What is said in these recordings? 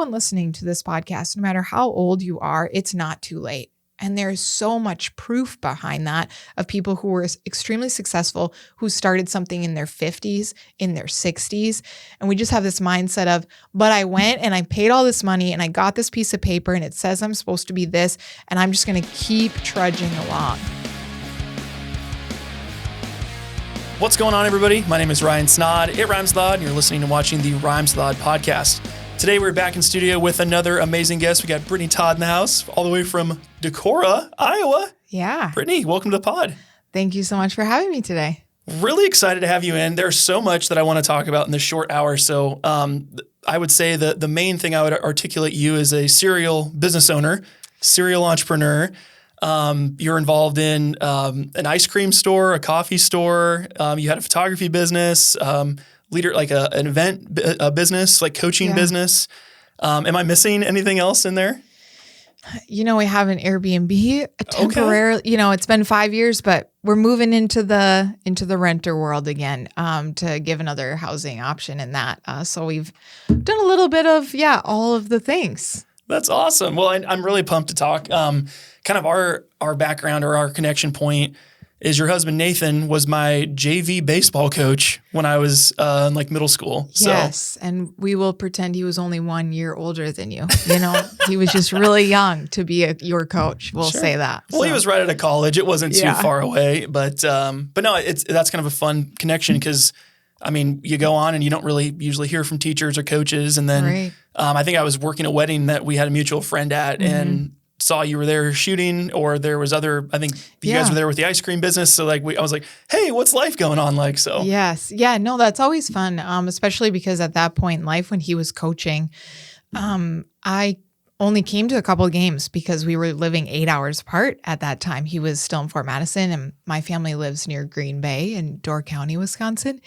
anyone listening to this podcast, no matter how old you are, it's not too late. And there's so much proof behind that of people who were extremely successful, who started something in their 50s, in their 60s. And we just have this mindset of, but I went and I paid all this money and I got this piece of paper and it says I'm supposed to be this, and I'm just going to keep trudging along. What's going on, everybody? My name is Ryan Snod. It rhymes with odd, and you're listening and watching the Rhymes with Odd podcast. Today, we're back in studio with another amazing guest. We got Brittany Todd in the house, all the way from Decorah, Iowa. Yeah. Brittany, welcome to the pod. Thank you so much for having me today. Really excited to have you in. There's so much that I want to talk about in this short hour. So I would say that the main thing I would articulate you as a serial business owner, serial entrepreneur. You're involved in an ice cream store, a coffee store. You had a photography business, leader, like an event business, like coaching business. Am I missing anything else in there? You know, we have an Airbnb temporarily. Okay. You know, it's been 5 years, but we're moving into the renter world again to give another housing option in that. So we've done a little bit of all of the things. That's awesome. Well, I'm really pumped to talk. Kind of our background or our connection point is your husband, Nathan, was my JV baseball coach when I was in like middle school. Yes. And we will pretend he was only 1 year older than you. You know, he was just really young to be your coach. We'll say that. Well, he was right out of college. It wasn't too far away, but no, that's kind of a fun connection because I mean, you go on and you don't really usually hear from teachers or coaches. And then I think I was working a wedding that we had a mutual friend at and saw you were there shooting, or there was other, I think you guys were there with the ice cream business. So like I was like, hey, what's life going on like? So yes. Yeah, no, that's always fun. Especially because at that point in life when he was coaching, I only came to a couple of games because we were living 8 hours apart at that time. He was still in Fort Madison and my family lives near Green Bay in Door County, Wisconsin.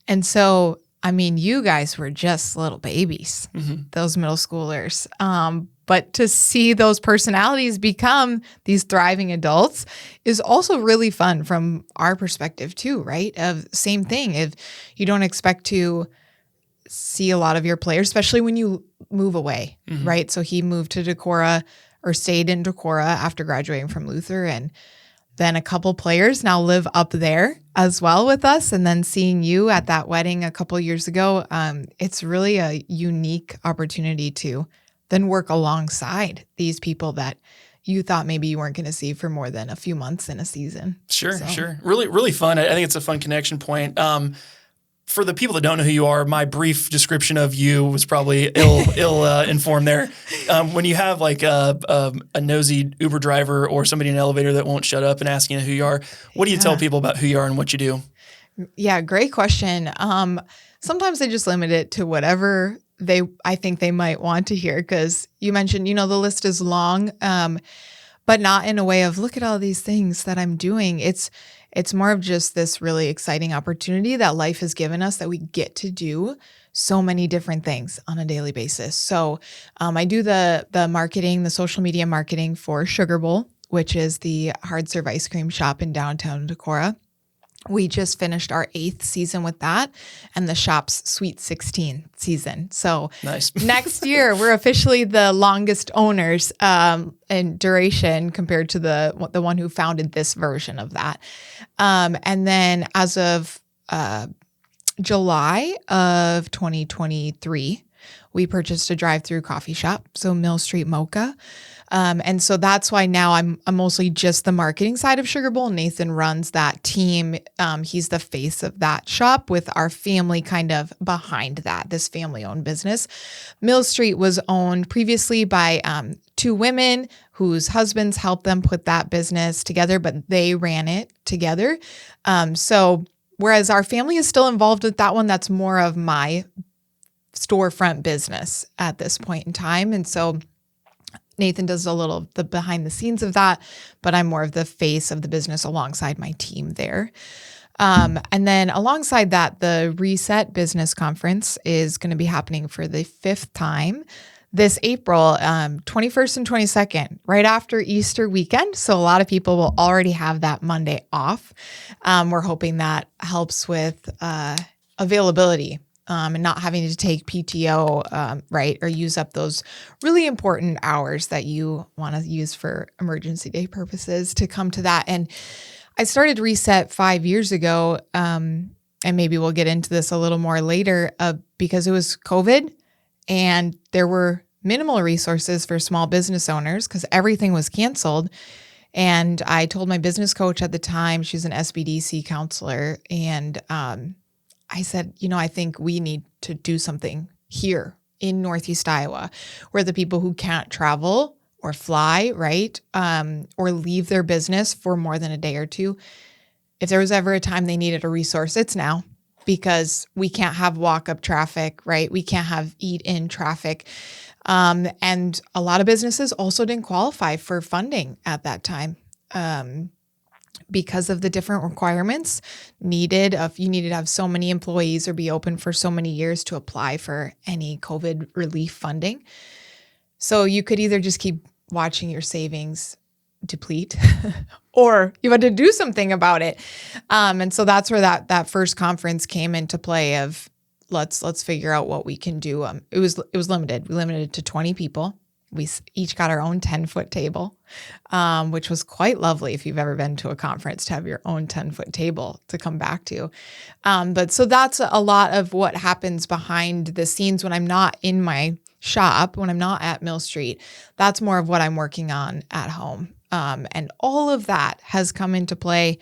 And so, I mean, you guys were just little babies, those middle schoolers. But to see those personalities become these thriving adults is also really fun from our perspective too, right? Same thing. If you don't expect to see a lot of your players, especially when you move away, right? So he moved to Decorah or stayed in Decorah after graduating from Luther, and then a couple players now live up there as well with us. And then seeing you at that wedding a couple years ago, it's really a unique opportunity to then work alongside these people that you thought maybe you weren't going to see for more than a few months in a season. Sure. Really, really fun. I think it's a fun connection point. For the people that don't know who you are, my brief description of you was probably ill informed there. When you have like a nosy Uber driver or somebody in an elevator that won't shut up and asking who you are, what do you tell people about who you are and what you do? Yeah, great question. Sometimes I just limit it to whatever I think they might want to hear, because you mentioned, the list is long, but not in a way of look at all these things that I'm doing. It's more of just this really exciting opportunity that life has given us that we get to do so many different things on a daily basis. So I do the marketing, the social media marketing for Sugar Bowl, which is the hard serve ice cream shop in downtown Decorah. We just finished our 8th season with that and the shop's Sweet 16 season. So nice. Next year, we're officially the longest owners in duration compared to the one who founded this version of that. And then as of July of 2023, we purchased a drive-through coffee shop, so Mill Street Mocha. And so that's why now I'm mostly just the marketing side of Sugar Bowl. Nathan runs that team. He's the face of that shop with our family kind of behind that, this family-owned business. Mill Street was owned previously by 2 women whose husbands helped them put that business together, but they ran it together. So whereas our family is still involved with that one, that's more of my storefront business at this point in time. And so Nathan does a little of the behind the scenes of that, but I'm more of the face of the business alongside my team there. And then alongside that, the Reset Business Conference is going to be happening for the 5th time this April, 21st and 22nd, right after Easter weekend. So a lot of people will already have that Monday off. We're hoping that helps with availability and not having to take PTO, right, or use up those really important hours that you want to use for emergency day purposes to come to that. And I started Reset 5 years ago, and maybe we'll get into this a little more later, because it was COVID and there were minimal resources for small business owners because everything was canceled. And I told my business coach at the time, she's an SBDC counselor, and I said, I think we need to do something here in Northeast Iowa where the people who can't travel or fly, right, or leave their business for more than a day or two, if there was ever a time they needed a resource, it's now, because we can't have walk-up traffic, right? We can't have eat-in traffic. And a lot of businesses also didn't qualify for funding at that time. Because of the different requirements needed, you needed to have so many employees or be open for so many years to apply for any COVID relief funding. So you could either just keep watching your savings deplete or you had to do something about it. And so that's where that first conference came into play of let's figure out what we can do. It was limited. We limited it to 20 people. We each got our own 10-foot table, which was quite lovely if you've ever been to a conference to have your own 10-foot table to come back to. But so that's a lot of what happens behind the scenes when I'm not in my shop, when I'm not at Mill Street. That's more of what I'm working on at home. And all of that has come into play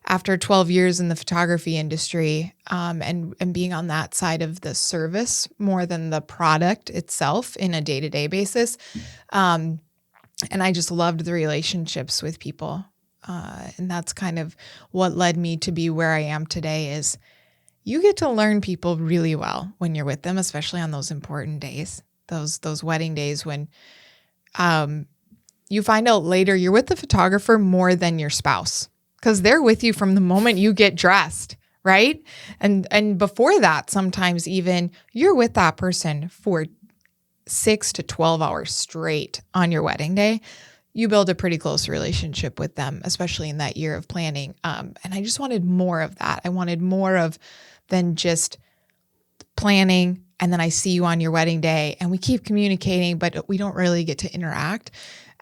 after 12 years in the photography industry, and being on that side of the service more than the product itself in a day-to-day basis. And I just loved the relationships with people. And that's kind of what led me to be where I am today is you get to learn people really well when you're with them, especially on those important days, those wedding days when you find out later you're with the photographer more than your spouse, because they're with you from the moment you get dressed, right? And before that, sometimes even you're with that person for 6 to 12 hours straight on your wedding day. You build a pretty close relationship with them, especially in that year of planning. And I just wanted more of that. I wanted more of than just planning and then I see you on your wedding day and we keep communicating, but we don't really get to interact.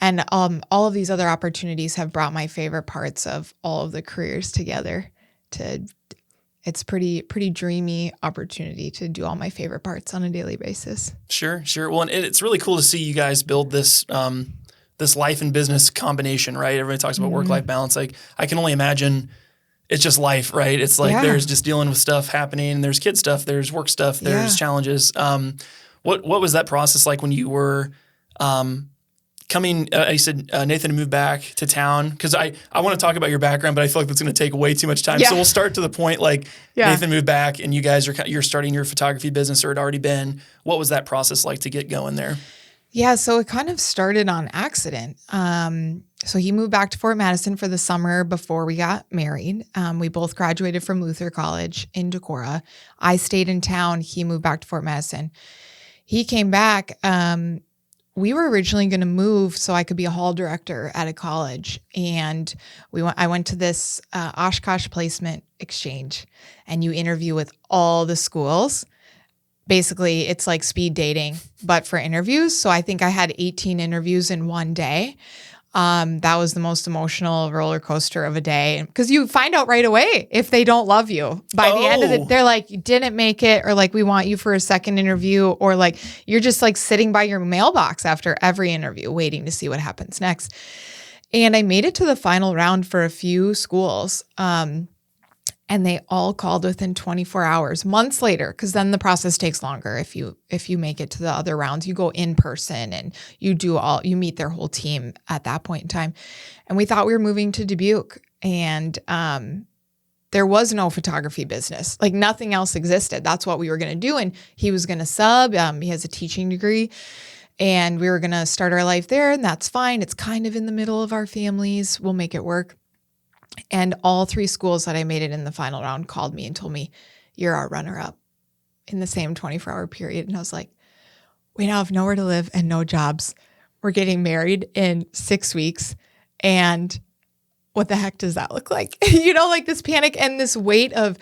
And all of these other opportunities have brought my favorite parts of all of the careers together. It's pretty dreamy opportunity to do all my favorite parts on a daily basis. Sure. Well, and it's really cool to see you guys build this this life and business combination, right? Everybody talks about work-life balance. Like I can only imagine it's just life, right? It's like there's just dealing with stuff happening. There's kid stuff. There's work stuff. There's challenges. What was that process like when you were coming, you said Nathan moved back to town, because I want to talk about your background, but I feel like that's going to take way too much time. So we'll start to the point like Nathan moved back and you guys you're starting your photography business, or it already been. What was that process like to get going there? Yeah, so it kind of started on accident. So he moved back to Fort Madison for the summer before we got married. We both graduated from Luther College in Decorah. I stayed in town. He moved back to Fort Madison. He came back. We were originally going to move so I could be a hall director at a college. And I went to this Oshkosh placement exchange, and you interview with all the schools. Basically, it's like speed dating, but for interviews. So I think I had 18 interviews in one day. That was the most emotional roller coaster of a day, because you find out right away if they don't love you. By the end of it, they're like, you didn't make it, or like, we want you for a second interview, or like, you're just like sitting by your mailbox after every interview waiting to see what happens next. And I made it to the final round for a few schools. And they all called within 24 hours, months later, because then the process takes longer. If you make it to the other rounds, you go in person and you meet their whole team at that point in time. And we thought we were moving to Dubuque, and there was no photography business. Like nothing else existed. That's what we were going to do. And he was going to sub. He has a teaching degree, and we were going to start our life there. And that's fine. It's kind of in the middle of our families. We'll make it work. And all 3 schools that I made it in the final round called me and told me, you're our runner-up, in the same 24-hour period. And I was like, we now have nowhere to live and no jobs. We're getting married in 6 weeks. And what the heck does that look like? Like this panic and this weight of,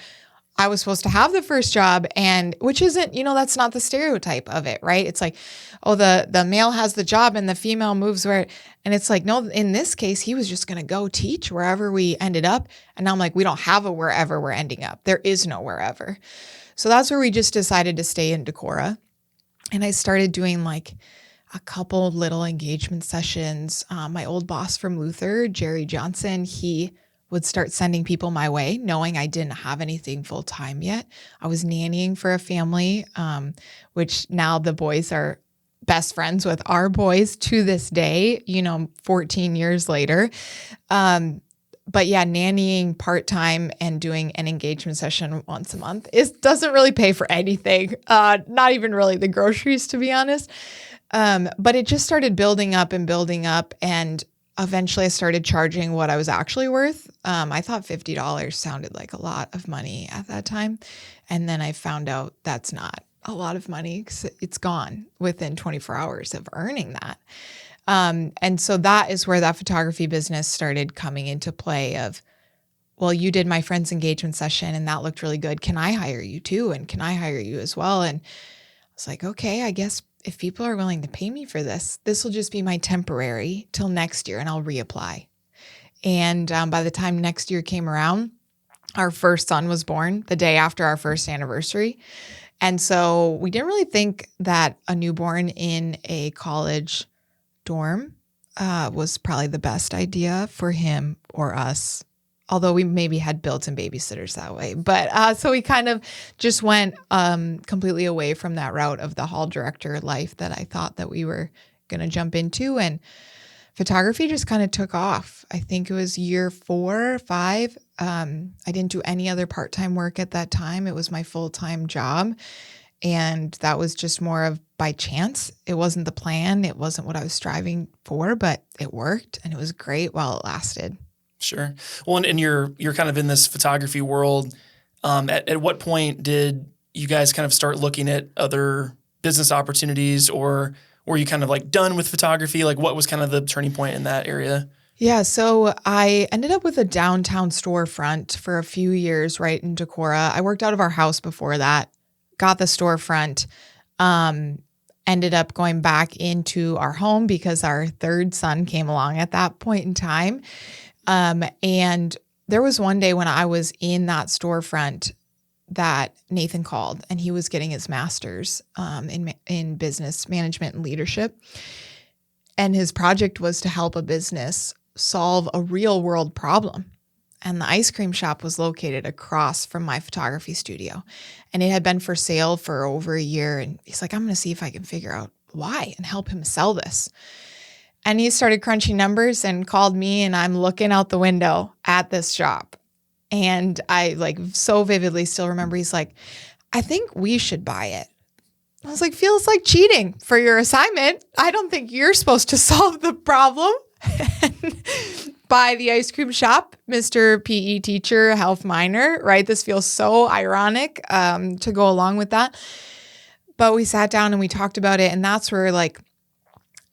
I was supposed to have the first job, and which isn't, that's not the stereotype of it, right? It's like, oh, the male has the job and the female moves where, and it's like, no, in this case, he was just going to go teach wherever we ended up. And now I'm like, we don't have a wherever we're ending up. There is no wherever. So that's where we just decided to stay in Decorah. And I started doing like a couple little engagement sessions. My old boss from Luther, Jerry Johnson, he would start sending people my way, knowing I didn't have anything full time yet. I was nannying for a family, which now the boys are best friends with our boys to this day, 14 years later. But yeah, nannying part-time and doing an engagement session once a month doesn't really pay for anything. Not even really the groceries, to be honest. But it just started building up. And eventually I started charging what I was actually worth. I thought $50 sounded like a lot of money at that time. And then I found out that's not a lot of money because it's gone within 24 hours of earning that. And so that is where that photography business started coming into play of, well, you did my friend's engagement session and that looked really good. Can I hire you too? And can I hire you as well? And I was like, okay, I guess if people are willing to pay me for this will just be my temporary till next year and I'll reapply. And by the time next year came around, our first son was born the day after our first anniversary. And so we didn't really think that a newborn in a college dorm was probably the best idea for him or us, although we maybe had built-in babysitters that way. But so we kind of just went completely away from that route of the hall director life that I thought that we were going to jump into. And photography just kind of took off. I think it was year 4 or 5. I didn't do any other part-time work at that time. It was my full-time job. And that was just more of by chance. It wasn't the plan. It wasn't what I was striving for, but it worked and it was great while it lasted. Sure. Well, and you're kind of in this photography world. At what point did you guys kind of start looking at other business opportunities, or were you kind of like done with photography? Like what was kind of the turning point in that area? Yeah, so I ended up with a downtown storefront for a few years right in Decorah. I worked out of our house before that, got the storefront, ended up going back into our home because our third son came along at that point in time. And there was one day when I was in that storefront that Nathan called, and he was getting his master's in business management and leadership. And his project was to help a business solve a real world problem. And the ice cream shop was located across from my photography studio. And it had been for sale for over a year. And he's like, I'm going to see if I can figure out why and help him sell this. And he started crunching numbers and called me, and I'm looking out the window at this shop. And I so vividly still remember he's like, I think we should buy it. I was like, feels like cheating for your assignment. I don't think you're supposed to solve the problem. Buy the ice cream shop, Mr. PE teacher, health minor, right? This feels so ironic to go along with that. But we sat down and we talked about it. And that's where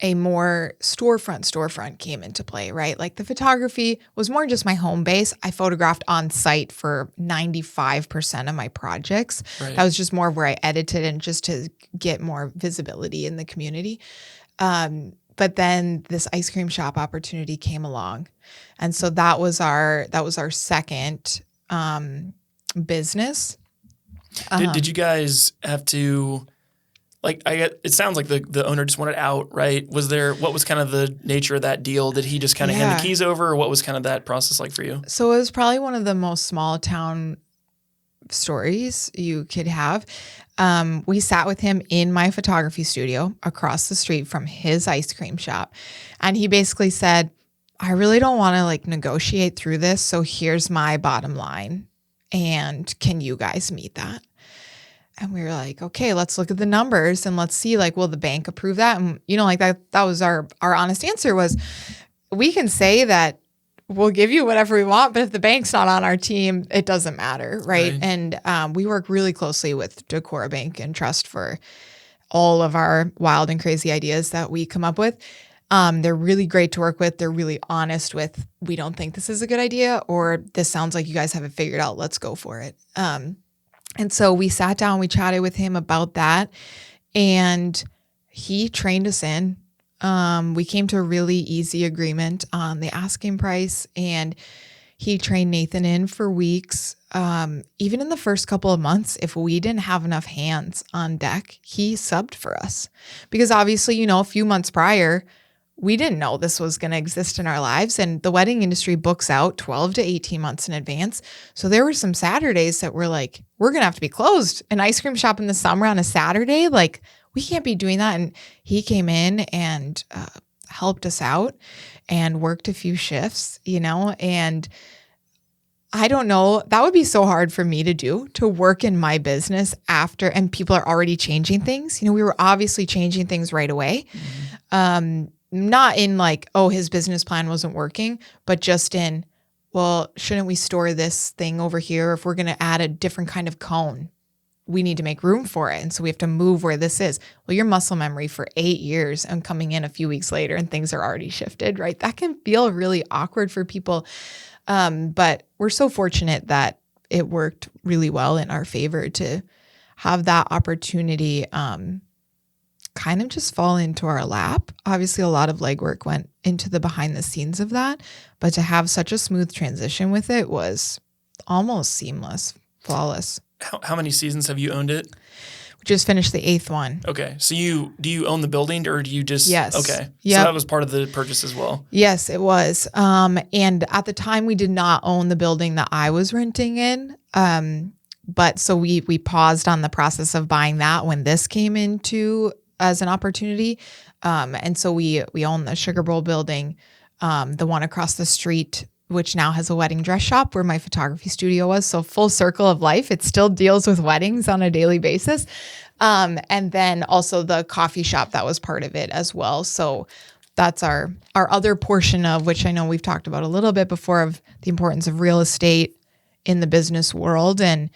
a more storefront came into play, right? Like the photography was more just my home base. I photographed on site for 95% of my projects. Right. That was just more of where I edited and just to get more visibility in the community. But then this ice cream shop opportunity came along. And so that was our second business. Did you guys have to, it sounds like the owner just wanted out, right? What was kind of the nature of that deal? Did he just kind of hand the keys over, or what was kind of that process like for you? So it was probably one of the most small town stories you could have. We sat with him in my photography studio across the street from his ice cream shop. And he basically said, I really don't want to negotiate through this. So here's my bottom line. And can you guys meet that? And we were like, okay, let's look at the numbers and let's see, will the bank approve that? And, that was our honest answer was, we can say that we'll give you whatever we want, but if the bank's not on our team, it doesn't matter, right? And we work really closely with Decorah Bank and Trust for all of our wild and crazy ideas that we come up with. They're really great to work with. They're really honest with, we don't think this is a good idea, or this sounds like you guys have it figured out. Let's go for it. And so we sat down, we chatted with him about that, and he trained us in. We came to a really easy agreement on the asking price, and he trained Nathan in for weeks. Even in the first couple of months, if we didn't have enough hands on deck, he subbed for us. Because obviously, a few months prior, we didn't know this was going to exist in our lives. And the wedding industry books out 12 to 18 months in advance. So there were some Saturdays that were like, we're going to have to be closed. An ice cream shop in the summer on a Saturday, like we can't be doing that. And he came in and helped us out and worked a few shifts, and I don't know, that would be so hard for me to do, to work in my business after, and people are already changing things. We were obviously changing things right away. Not in like, oh, his business plan wasn't working, but just in, well, shouldn't we store this thing over here? If we're going to add a different kind of cone, we need to make room for it. And so we have to move where this is. Well, your muscle memory for 8 years and coming in a few weeks later and things are already shifted, right? That can feel really awkward for people. But we're so fortunate that it worked really well in our favor to have that opportunity kind of just fall into our lap. Obviously, a lot of legwork went into the behind the scenes of that, but to have such a smooth transition with it was almost seamless, flawless. How many seasons have you owned it? We just finished the 8th one. Okay. So do you own the building or do you just? Yes. Okay. Yep. So that was part of the purchase as well. Yes, it was. And at the time we did not own the building that I was renting in. But so we paused on the process of buying that when this came into as an opportunity. And so we own the Sugar Bowl building, the one across the street, which now has a wedding dress shop where my photography studio was. So full circle of life. It still deals with weddings on a daily basis. And then also the coffee shop that was part of it as well. So that's our other portion of which I know we've talked about a little bit before, of the importance of real estate in the business world. And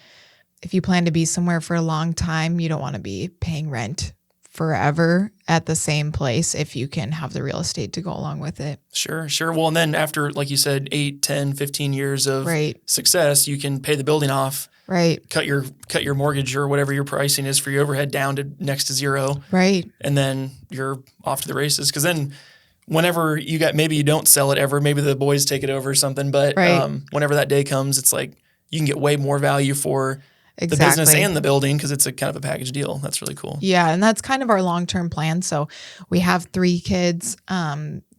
if you plan to be somewhere for a long time, you don't want to be paying rent forever at the same place if you can have the real estate to go along with it. Sure. Well, and then after, like you said, 8, 10, 15 years of success, you can pay the building off. Right. Cut your mortgage or whatever your pricing is for your overhead down to next to zero. Right. And then you're off to the races. Because then whenever maybe you don't sell it ever, maybe the boys take it over or something. But whenever that day comes, it's like you can get way more value for the business and the building because it's a kind of a package deal. That's really cool. Yeah. And that's kind of our long-term plan. So we have 3 kids.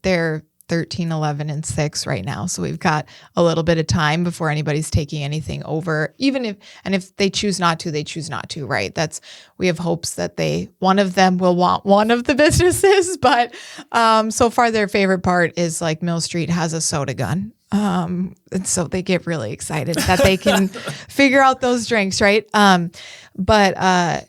They're 13, 11, and 6 right now. So we've got a little bit of time before anybody's taking anything over. If they choose not to, they choose not to, right? We have hopes that one of them will want one of the businesses, but so far their favorite part is like Mill Street has a soda gun. And so they get really excited that they can figure out those drinks, right? But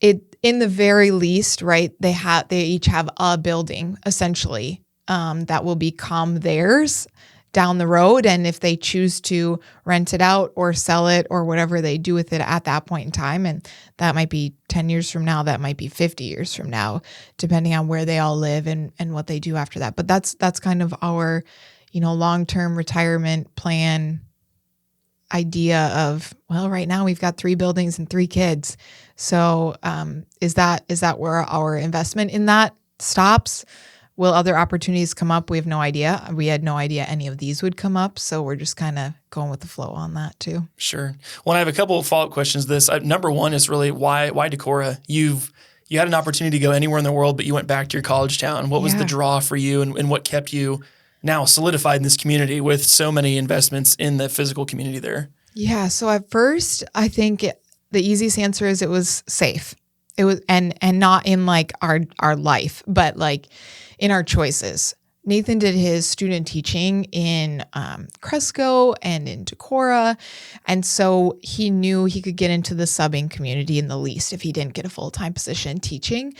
in the very least, right, they each have a building essentially that will become theirs down the road. And if they choose to rent it out or sell it or whatever they do with it at that point in time, and that might be 10 years from now, that might be 50 years from now, depending on where they all live and what they do after that. But that's kind of our long-term retirement plan idea of, well, right now we've got 3 buildings and 3 kids. So is that where our investment in that stops? Will other opportunities come up? We have no idea. We had no idea any of these would come up. So we're just kind of going with the flow on that too. Sure. Well, I have a couple of follow-up questions to this. Number one is really why Decorah? You had an opportunity to go anywhere in the world, but you went back to your college town. What was the draw for you and what kept you now solidified in this community with so many investments in the physical community there? Yeah. So at first, I think the easiest answer is it was safe. It was, and not in like our life, but like in our choices. Nathan did his student teaching in Cresco and in Decorah. And so he knew he could get into the subbing community in the least if he didn't get a full-time position teaching.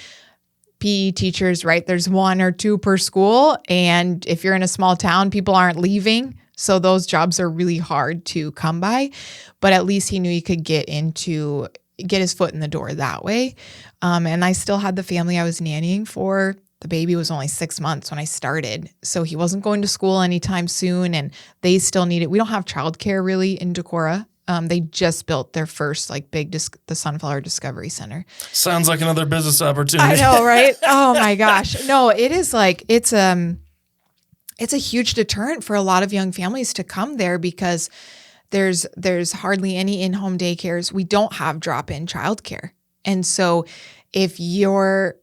PE teachers, right? There's 1 or 2 per school. And if you're in a small town, people aren't leaving. So those jobs are really hard to come by. But at least he knew he could get his foot in the door that way. And I still had the family I was nannying for. The baby was only 6 months when I started. So he wasn't going to school anytime soon. And they still needed, we don't have childcare really in Decorah. They just built their first like big the Sunflower Discovery Center. Sounds like another business opportunity. I know, right? Oh my gosh. No, it is like, it's a huge deterrent for a lot of young families to come there because there's hardly any in-home daycares. We don't have drop-in childcare. And so if you're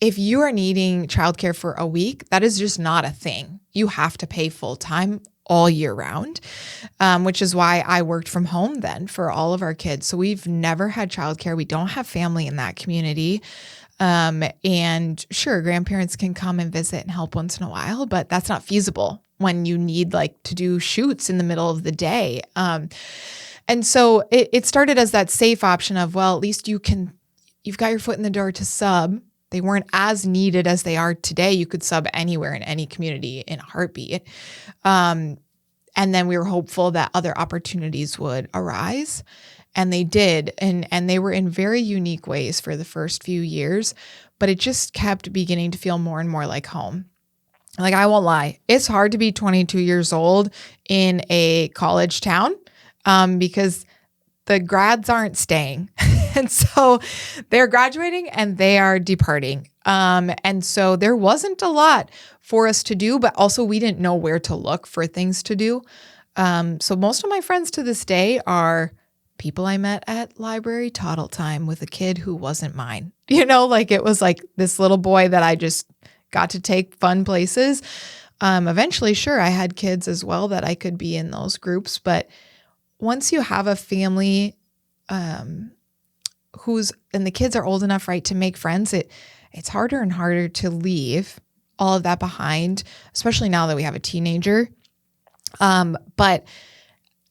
needing childcare for a week, that is just not a thing. You have to pay full-time all year round, which is why I worked from home then for all of our kids. So we've never had childcare. We don't have family in that community. And sure, grandparents can come and visit and help once in a while, but that's not feasible when you need like to do shoots in the middle of the day. And so it started as that safe option of, well, at least you've got your foot in the door to sub. They weren't as needed as they are today. You could sub anywhere in any community in a heartbeat. And then we were hopeful that other opportunities would arise. And they did. And they were in very unique ways for the first few years, but it just kept beginning to feel more and more like home. Like, I won't lie, it's hard to be 22 years old in a college town because the grads aren't staying. And so they're graduating and they are departing. And so there wasn't a lot for us to do, but also we didn't know where to look for things to do. So most of my friends to this day are people I met at library toddle time with a kid who wasn't mine. Like it was like this little boy that I just got to take fun places. Eventually, sure, I had kids as well that I could be in those groups. But once you have a family and the kids are old enough, right, to make friends, it's harder and harder to leave all of that behind, especially now that we have a teenager. But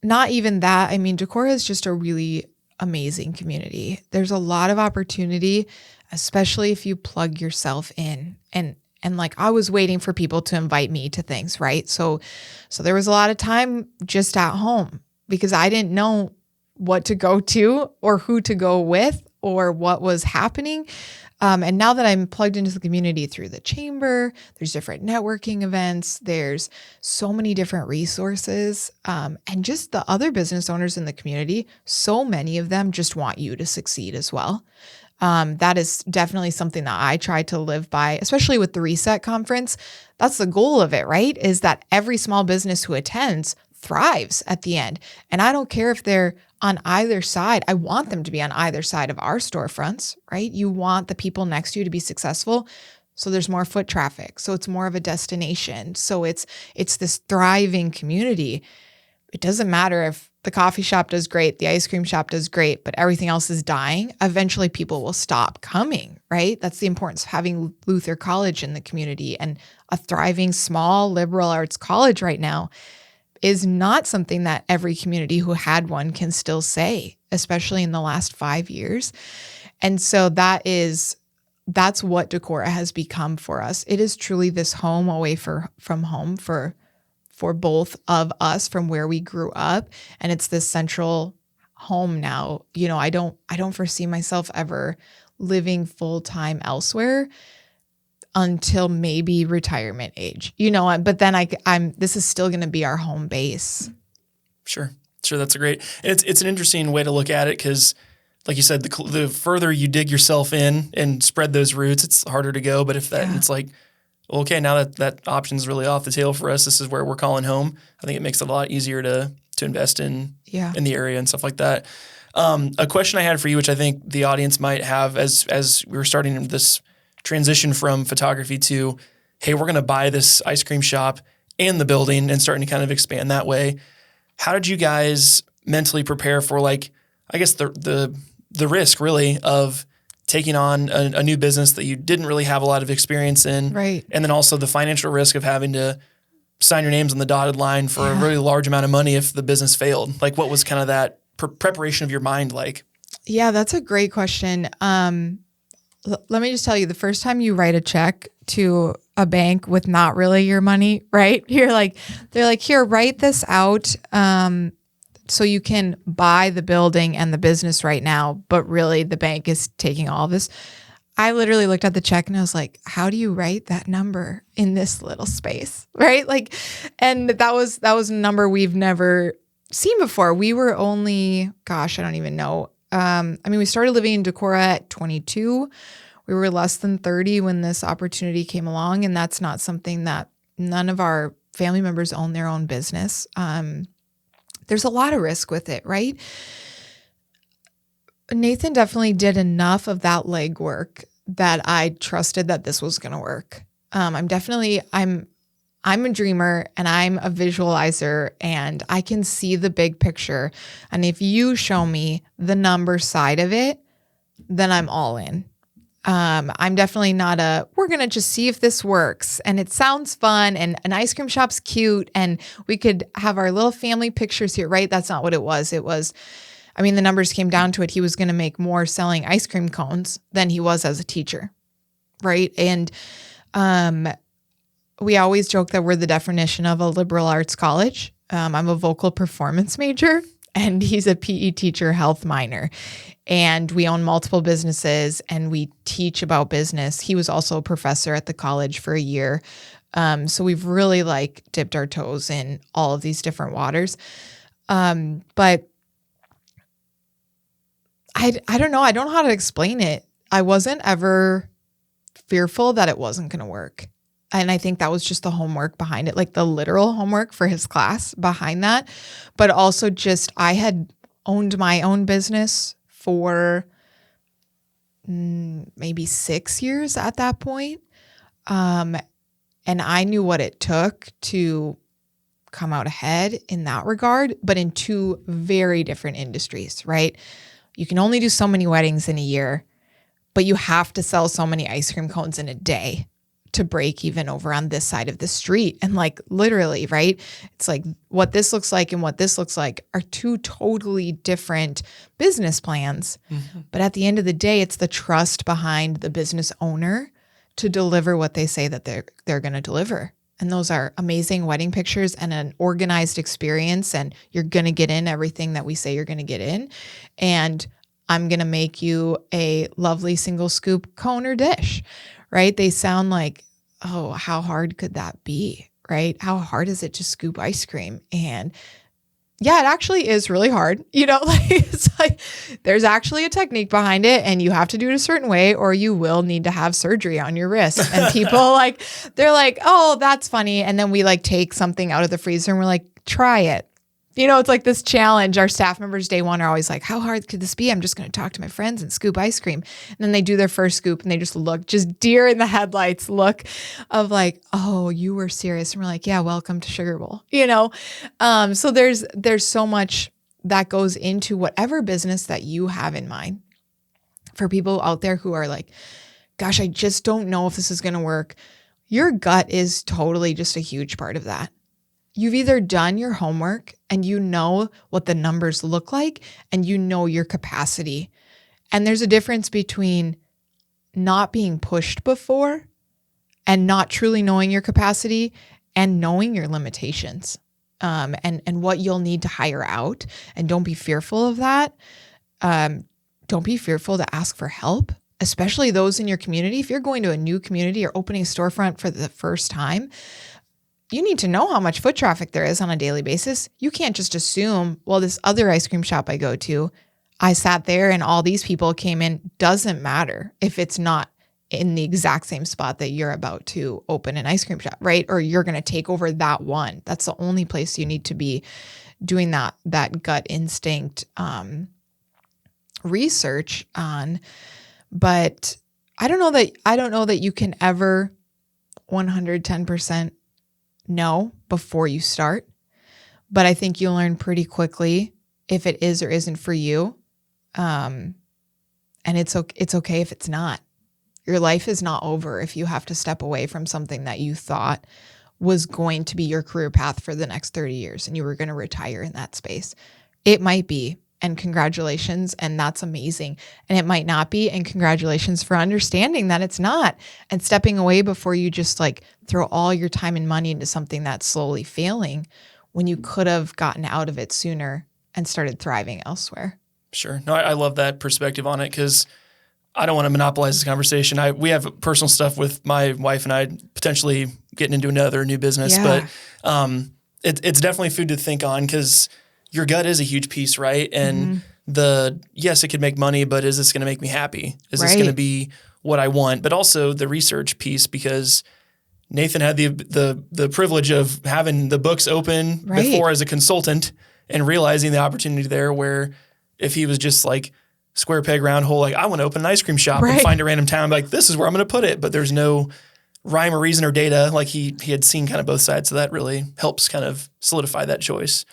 not even that. I mean, Decorah is just a really amazing community. There's a lot of opportunity, especially if you plug yourself in. And like I was waiting for people to invite me to things, right? So there was a lot of time just at home because I didn't know what to go to or who to go with or what was happening. And now that I'm plugged into the community through the chamber, there's different networking events, there's so many different resources, and just the other business owners in the community, so many of them just want you to succeed as well. That is definitely something that I try to live by, especially with the Reset Conference. That's the goal of it, right? Is that every small business who attends thrives at the end. And I don't care if they're on either side. I want them to be on either side of our storefronts, right? You want the people next to you to be successful. So there's more foot traffic. So it's more of a destination. So it's this thriving community. It doesn't matter if the coffee shop does great, the ice cream shop does great, but everything else is dying. Eventually people will stop coming, right? That's the importance of having Luther College in the community, and a thriving small liberal arts college right now is not something that every community who had one can still say, especially in the last 5 years. And so that's what Decorah has become for us. It is truly this home away from home for both of us from where we grew up. And it's this central home now. I don't foresee myself ever living full-time elsewhere until maybe retirement age, but then this is still going to be our home base. Sure. That's it's an interesting way to look at it. Cause like you said, the further you dig yourself in and spread those roots, it's harder to go. But it's like, okay, now that option's really off the table for us, this is where we're calling home. I think it makes it a lot easier to invest in the area and stuff like that. A question I had for you, which I think the audience might have as we were starting this transition from photography to, hey, we're going to buy this ice cream shop and the building and starting to kind of expand that way. How did you guys mentally prepare for, like, I guess the risk really of taking on a new business that you didn't really have a lot of experience in, right? And then also the financial risk of having to sign your names on the dotted line for a really large amount of money if the business failed. Like, what was kind of that preparation of your mind like? Yeah, that's a great question. Let me just tell you, the first time you write a check to a bank with not really your money, right? They're like, here, write this out so you can buy the building and the business right now, but really the bank is taking all of this. I literally looked at the check and I was like, how do you write that number in this little space, right? Like, and that was a number we've never seen before. We were only, gosh, I don't even know. We started living in Decorah at 22. We were less than 30 when this opportunity came along, and that's not something that none of our family members own their own business. There's a lot of risk with it, right? Nathan definitely did enough of that legwork that I trusted that this was going to work. I'm a dreamer and I'm a visualizer and I can see the big picture. And if you show me the number side of it, then I'm all in. I'm definitely not we're going to just see if this works and it sounds fun and an ice cream shop's cute and we could have our little family pictures here, right? That's not what it was. It was, the numbers came down to it. He was going to make more selling ice cream cones than he was as a teacher, right? And we always joke that we're the definition of a liberal arts college. I'm a vocal performance major and he's a PE teacher, health minor. And we own multiple businesses and we teach about business. He was also a professor at the college for a year. So we've really dipped our toes in all of these different waters. But I don't know. I don't know how to explain it. I wasn't ever fearful that it wasn't going to work. And I think that was just the homework behind it, like the literal homework for his class behind that. But also just I had owned my own business for maybe 6 years at that point. And I knew what it took to come out ahead in that regard, but in two very different industries, right? You can only do so many weddings in a year, but you have to sell so many ice cream cones in a day to break even over on this side of the street. And literally, right? It's what this looks like and what this looks like are two totally different business plans. Mm-hmm. But at the end of the day, it's the trust behind the business owner to deliver what they say that they're going to deliver. And those are amazing wedding pictures and an organized experience. And you're going to get in everything that we say you're going to get in. And I'm going to make you a lovely single scoop cone or dish, right? They sound like, oh, how hard could that be, right? How hard is it to scoop ice cream? And yeah, it actually is really hard. It's there's actually a technique behind it and you have to do it a certain way or you will need to have surgery on your wrist. And people they're like, oh, that's funny. And then we take something out of the freezer and we're like, try it. It's this challenge. Our staff members day one are always like, how hard could this be? I'm just going to talk to my friends and scoop ice cream. And then they do their first scoop and they just look, just deer in the headlights look of oh, you were serious. And we're like, yeah, welcome to Sugar Bowl, So there's so much that goes into whatever business that you have in mind. For people out there who are gosh, I just don't know if this is going to work. Your gut is totally just a huge part of that. You've either done your homework and you know what the numbers look like and you know your capacity. And there's a difference between not being pushed before and not truly knowing your capacity and knowing your limitations and what you'll need to hire out. And don't be fearful of that. Don't be fearful to ask for help, especially those in your community. If you're going to a new community or opening a storefront for the first time, you need to know how much foot traffic there is on a daily basis. You can't just assume, well, this other ice cream shop I go to, I sat there and all these people came in. Doesn't matter if it's not in the exact same spot that you're about to open an ice cream shop, right? Or you're going to take over that one. That's the only place you need to be doing that gut instinct research on. But I don't know that you can ever 110% know before you start. But I think you'll learn pretty quickly if it is or isn't for you. And it's okay if it's not. Your life is not over if you have to step away from something that you thought was going to be your career path for the next 30 years and you were going to retire in that space. It might be, and congratulations, and that's amazing. And it might not be, and congratulations for understanding that it's not and stepping away before you just throw all your time and money into something that's slowly failing when you could have gotten out of it sooner and started thriving elsewhere. Sure. No, I love that perspective on it because I don't want to monopolize this conversation. We have personal stuff with my wife and I potentially getting into another new business, but it's definitely food to think on because your gut is a huge piece, right? And yes, it could make money, but is this going to make me happy? Is this going to be what I want? But also the research piece, because Nathan had the privilege of having the books open before as a consultant and realizing the opportunity there, where if he was just like square peg round hole, like I want to open an ice cream shop and find a random town, like this is where I'm going to put it, but there's no rhyme or reason or data. Like he had seen kind of both sides. So that really helps kind of solidify that choice.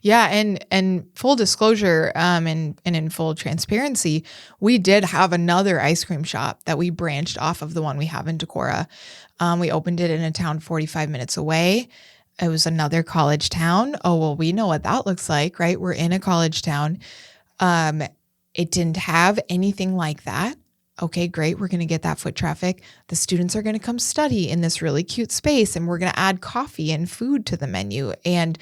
Yeah. And full disclosure, and in full transparency, we did have another ice cream shop that we branched off of the one we have in Decorah. We opened it in a town 45 minutes away. It was another college town. Oh, well, we know what that looks like, right? We're in a college town. It didn't have anything like that. Okay, great. We're going to get that foot traffic. The students are going to come study in this really cute space, and we're going to add coffee and food to the menu. And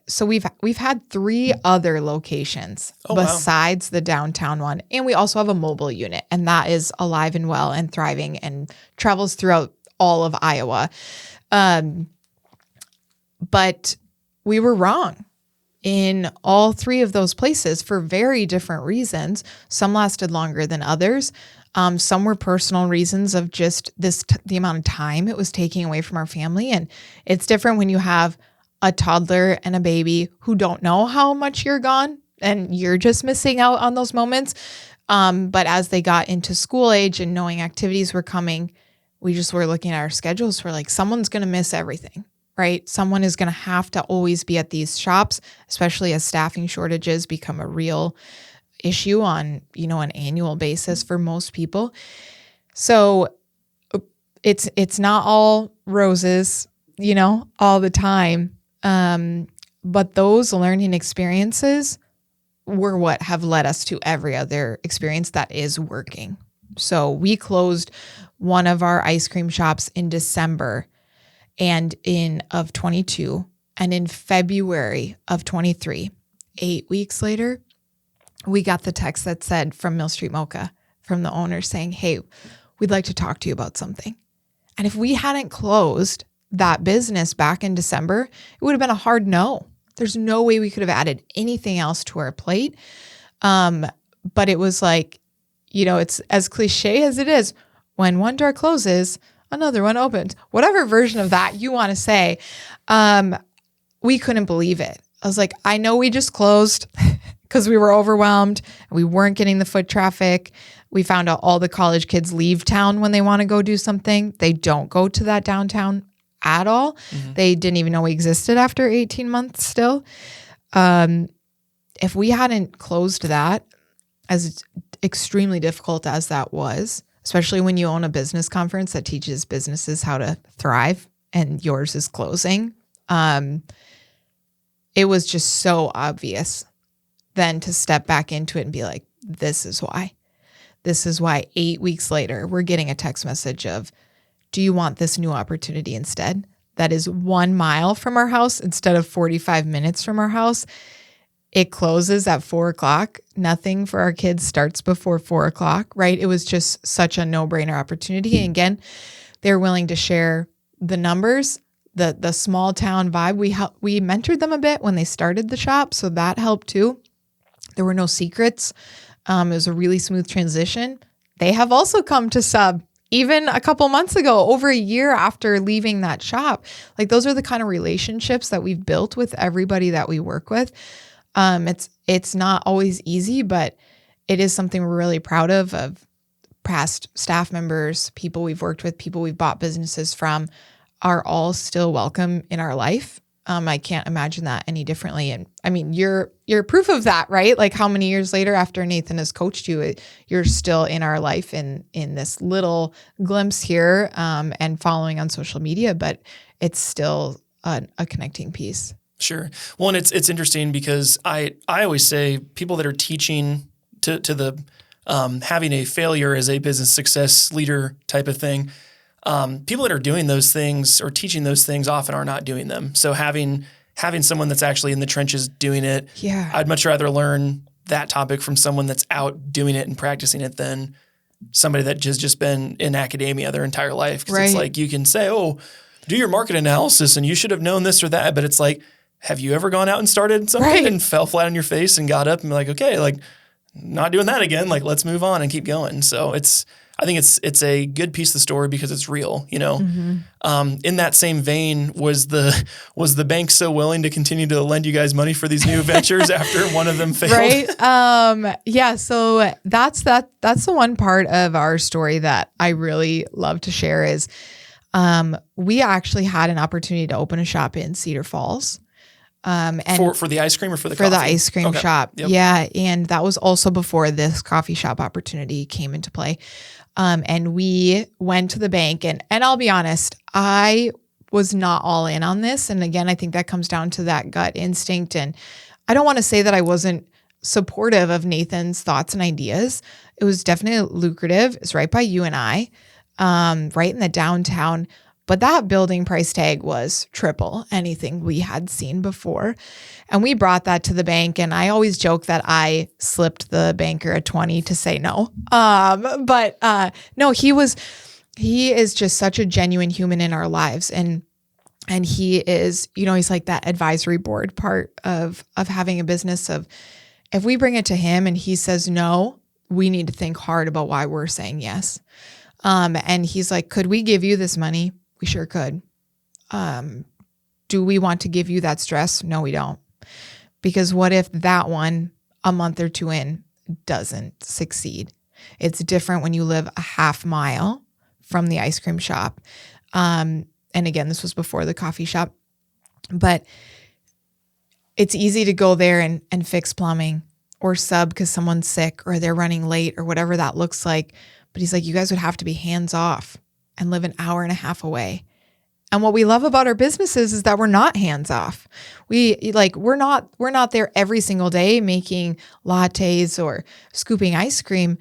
so we've had 3 other locations besides the downtown one. And we also have a mobile unit, and that is alive and well and thriving and travels throughout all of Iowa. But we were wrong in all 3 of those places for very different reasons. Some lasted longer than others. Some were personal reasons of just the amount of time it was taking away from our family. And it's different when you have a toddler and a baby who don't know how much you're gone and you're just missing out on those moments. But as they got into school age and knowing activities were coming, we just were looking at our schedules. We're like, someone's going to miss everything, right? Someone is going to have to always be at these shops, especially as staffing shortages become a real issue on, an annual basis for most people. So it's not all roses, all the time. But those learning experiences were what have led us to every other experience that is working. So we closed one of our ice cream shops in December of 22, and in February of 23, 8 weeks later, we got the text that said from Mill Street Mocha, from the owner saying, "Hey, we'd like to talk to you about something." And if we hadn't closed that business back in December, it would have been a hard no. There's no way we could have added anything else to our plate. But it was like, it's as cliche as it is. When one door closes, another one opens. Whatever version of that you want to say, we couldn't believe it. I was like, I know we just closed because we were overwhelmed. We weren't getting the foot traffic. We found out all the college kids leave town when they want to go do something. They don't go to that downtown at all. Mm-hmm. They didn't even know we existed after 18 months still. If we hadn't closed that, as extremely difficult as that was, especially when you own a business conference that teaches businesses how to thrive and yours is closing, it was just so obvious then to step back into it and be like, this is why. This is why 8 weeks later, we're getting a text message of, do you want this new opportunity instead? That is 1 mile from our house instead of 45 minutes from our house. It closes at 4:00. Nothing for our kids starts before 4:00, right? It was just such a no-brainer opportunity. And again, they're willing to share the numbers, the small town vibe. We mentored them a bit when they started the shop, so that helped too. There were no secrets. It was a really smooth transition. They have also come to sub even a couple months ago, over a year after leaving that shop. Like those are the kind of relationships that we've built with everybody that we work with. It's not always easy, but it is something we're really proud of past staff members, people we've worked with, people we've bought businesses from are all still welcome in our life. I can't imagine that any differently. And I mean, you're proof of that, right? Like how many years later after Nathan has coached you, you're still in our life in this little glimpse here, and following on social media, but it's still a connecting piece. Sure. Well, and it's interesting because I always say people that are teaching to the having a failure as a business success leader type of thing, people that are doing those things or teaching those things often are not doing them. So having someone that's actually in the trenches doing it, I'd much rather learn that topic from someone that's out doing it and practicing it than somebody that has just been in academia their entire life. Because It's like you can say, oh, do your market analysis and you should have known this or that. But it's like, have you ever gone out and started something and fell flat on your face and got up and be like, okay, like not doing that again. Like, let's move on and keep going. So I think it's a good piece of the story because it's real, you know. In that same vein, was the bank so willing to continue to lend you guys money for these new ventures after one of them failed? Right. Yeah. So that's the one part of our story that I really love to share is, we actually had an opportunity to open a shop in Cedar Falls. And for the ice cream or for the coffee? For the ice cream shop. Yep. Yeah. And that was also before this coffee shop opportunity came into play. And we went to the bank and I'll be honest, I was not all in on this. And again, I think that comes down to that gut instinct. And I don't want to say that I wasn't supportive of Nathan's thoughts and ideas. It was definitely lucrative. It's right by you and I, right in the downtown. But that building price tag was triple anything we had seen before. And we brought that to the bank. And I always joke that I slipped the banker a 20 to say no. But no, he is just such a genuine human in our lives. And he is, you know, he's like that advisory board part of having a business of, if we bring it to him and he says no, we need to think hard about why we're saying yes. And he's like, could we give you this money? We sure could. Do we want to give you that stress? No, we don't. Because what if that one, a month or two in, doesn't succeed? It's different when you live a half mile from the ice cream shop. And again, this was before the coffee shop. But it's easy to go there and fix plumbing or sub because someone's sick or they're running late or whatever that looks like. But he's like, you guys would have to be hands off and live an hour and a half away. And what we love about our businesses is that we're not hands off. We're not there every single day making lattes or scooping ice cream,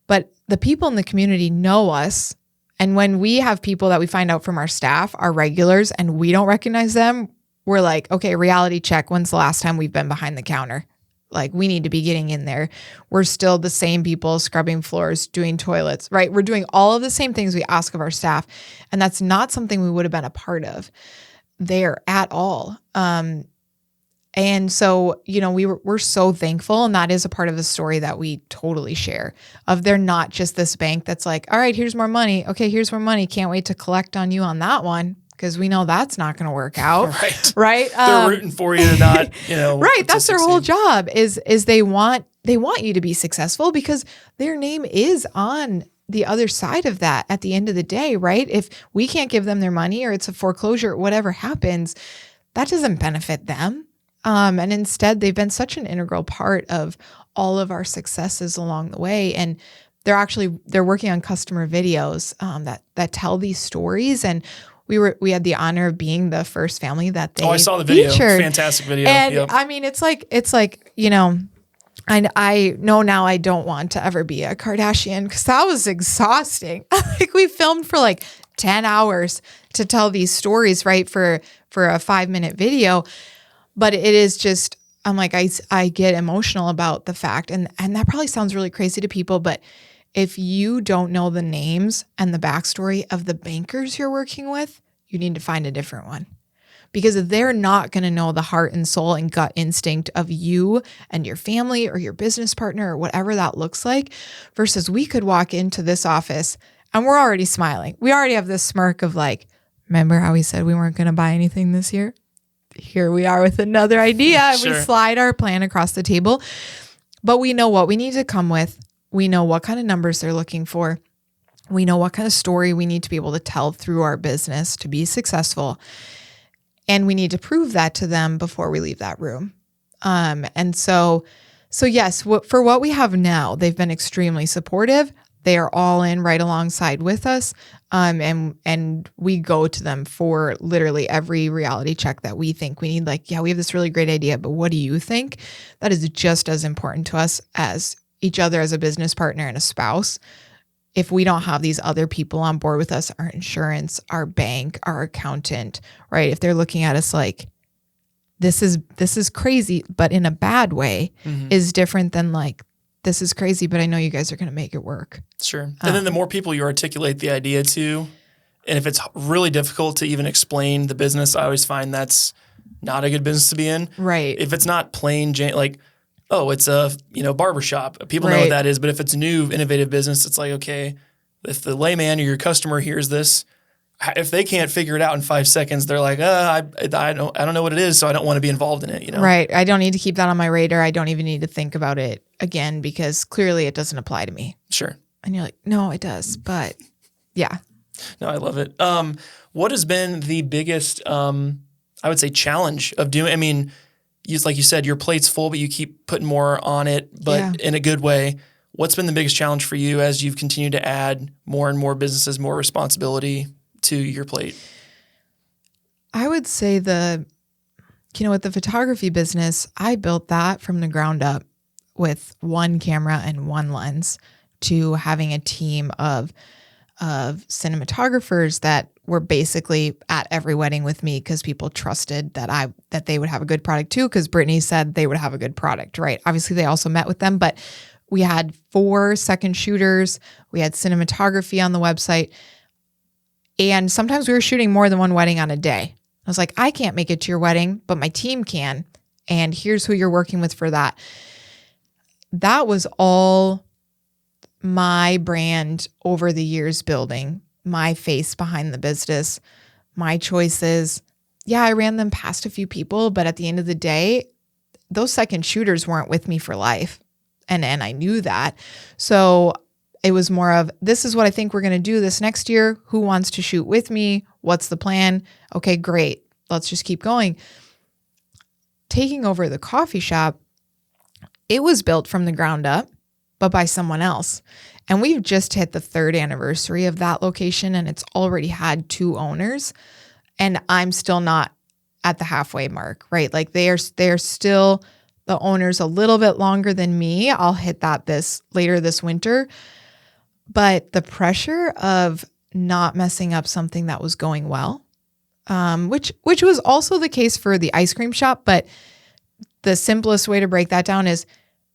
but the people in the community know us. And when we have people that we find out from our staff, our regulars, and we don't recognize them, we're like, okay, reality check. When's the last time we've been behind the counter? Like, we need to be getting in there. We're still the same people scrubbing floors, doing toilets, right? We're doing all of the same things we ask of our staff. And that's not something we would have been a part of there at all. And so, you know, we're so thankful. And that is a part of the story that we totally share of they're not just this bank that's like, all right, here's more money. Okay, here's more money. Can't wait to collect on you on that one. Because we know that's not going to work out, right? They're rooting for you to not, you know, right. That's their whole job. Is they want you to be successful because their name is on the other side of that at the end of the day, right? If we can't give them their money or it's a foreclosure, whatever happens, that doesn't benefit them. And instead, they've been such an integral part of all of our successes along the way, and they're working on customer videos that tell these stories and. We had the honor of being the first family that they I saw the video. Featured. Fantastic video. And yep. I mean, it's like, you know, I know now I don't want to ever be a Kardashian because that was exhausting. Like we filmed for like 10 hours to tell these stories, right? For a 5-minute video. But it is just, I'm like, I get emotional about the fact. And that probably sounds really crazy to people, but if you don't know the names and the backstory of the bankers you're working with, you need to find a different one because they're not going to know the heart and soul and gut instinct of you and your family or your business partner or whatever that looks like versus we could walk into this office and we're already smiling. We already have this smirk of like, remember how we said we weren't going to buy anything this year? Here we are with another idea. And we slide our plan across the table, but we know what we need to come with. We know what kind of numbers they're looking for. We know what kind of story we need to be able to tell through our business to be successful. And we need to prove that to them before we leave that room. And so yes, for what we have now, they've been extremely supportive. They are all in right alongside with us. And we go to them for literally every reality check that we think we need. Like, yeah, we have this really great idea, but what do you think? That is just as important to us as each other as a business partner and a spouse. If we don't have these other people on board with us, our insurance, our bank, our accountant, right? If they're looking at us like, this is crazy, but in a bad way, is different than like, this is crazy, but I know you guys are going to make it work. Sure. And then the more people you articulate the idea to, and if it's really difficult to even explain the business, I always find that's not a good business to be in. Right. If it's not plain like, oh, it's a barbershop. People know what that is. But if it's a new innovative business, it's like, okay, if the layman or your customer hears this, if they can't figure it out in 5 seconds, they're like, I don't know what it is, so I don't want to be involved in it. Right. I don't need to keep that on my radar. I don't even need to think about it again because clearly it doesn't apply to me. Sure. And you're like, no, it does. But yeah. No, I love it. What has been the biggest, I would say, challenge of doing? I mean, like you said, your plate's full, but you keep putting more on it, but in a good way. What's been the biggest challenge for you as you've continued to add more and more businesses, more responsibility to your plate? I would say with the photography business, I built that from the ground up with one camera and one lens to having a team of cinematographers that were basically at every wedding with me because people trusted that they would have a good product too, because Brittany said they would have a good product, right? Obviously, they also met with them, but we had 4 second shooters. We had cinematography on the website. And sometimes we were shooting more than one wedding on a day. I was like, I can't make it to your wedding, but my team can. And here's who you're working with for that. That was all my brand over the years building, my face behind the business, my choices. Yeah, I ran them past a few people, but at the end of the day, those second shooters weren't with me for life. And I knew that. So it was more of, this is what I think we're going to do this next year. Who wants to shoot with me? What's the plan? Okay, great. Let's just keep going. Taking over the coffee shop, it was built from the ground up, but by someone else. And we've just hit the 3rd anniversary of that location, and it's already had 2 owners. And I'm still not at the halfway mark, right? Like they're still the owners a little bit longer than me. I'll hit that later this winter. But the pressure of not messing up something that was going well, which was also the case for the ice cream shop. But the simplest way to break that down is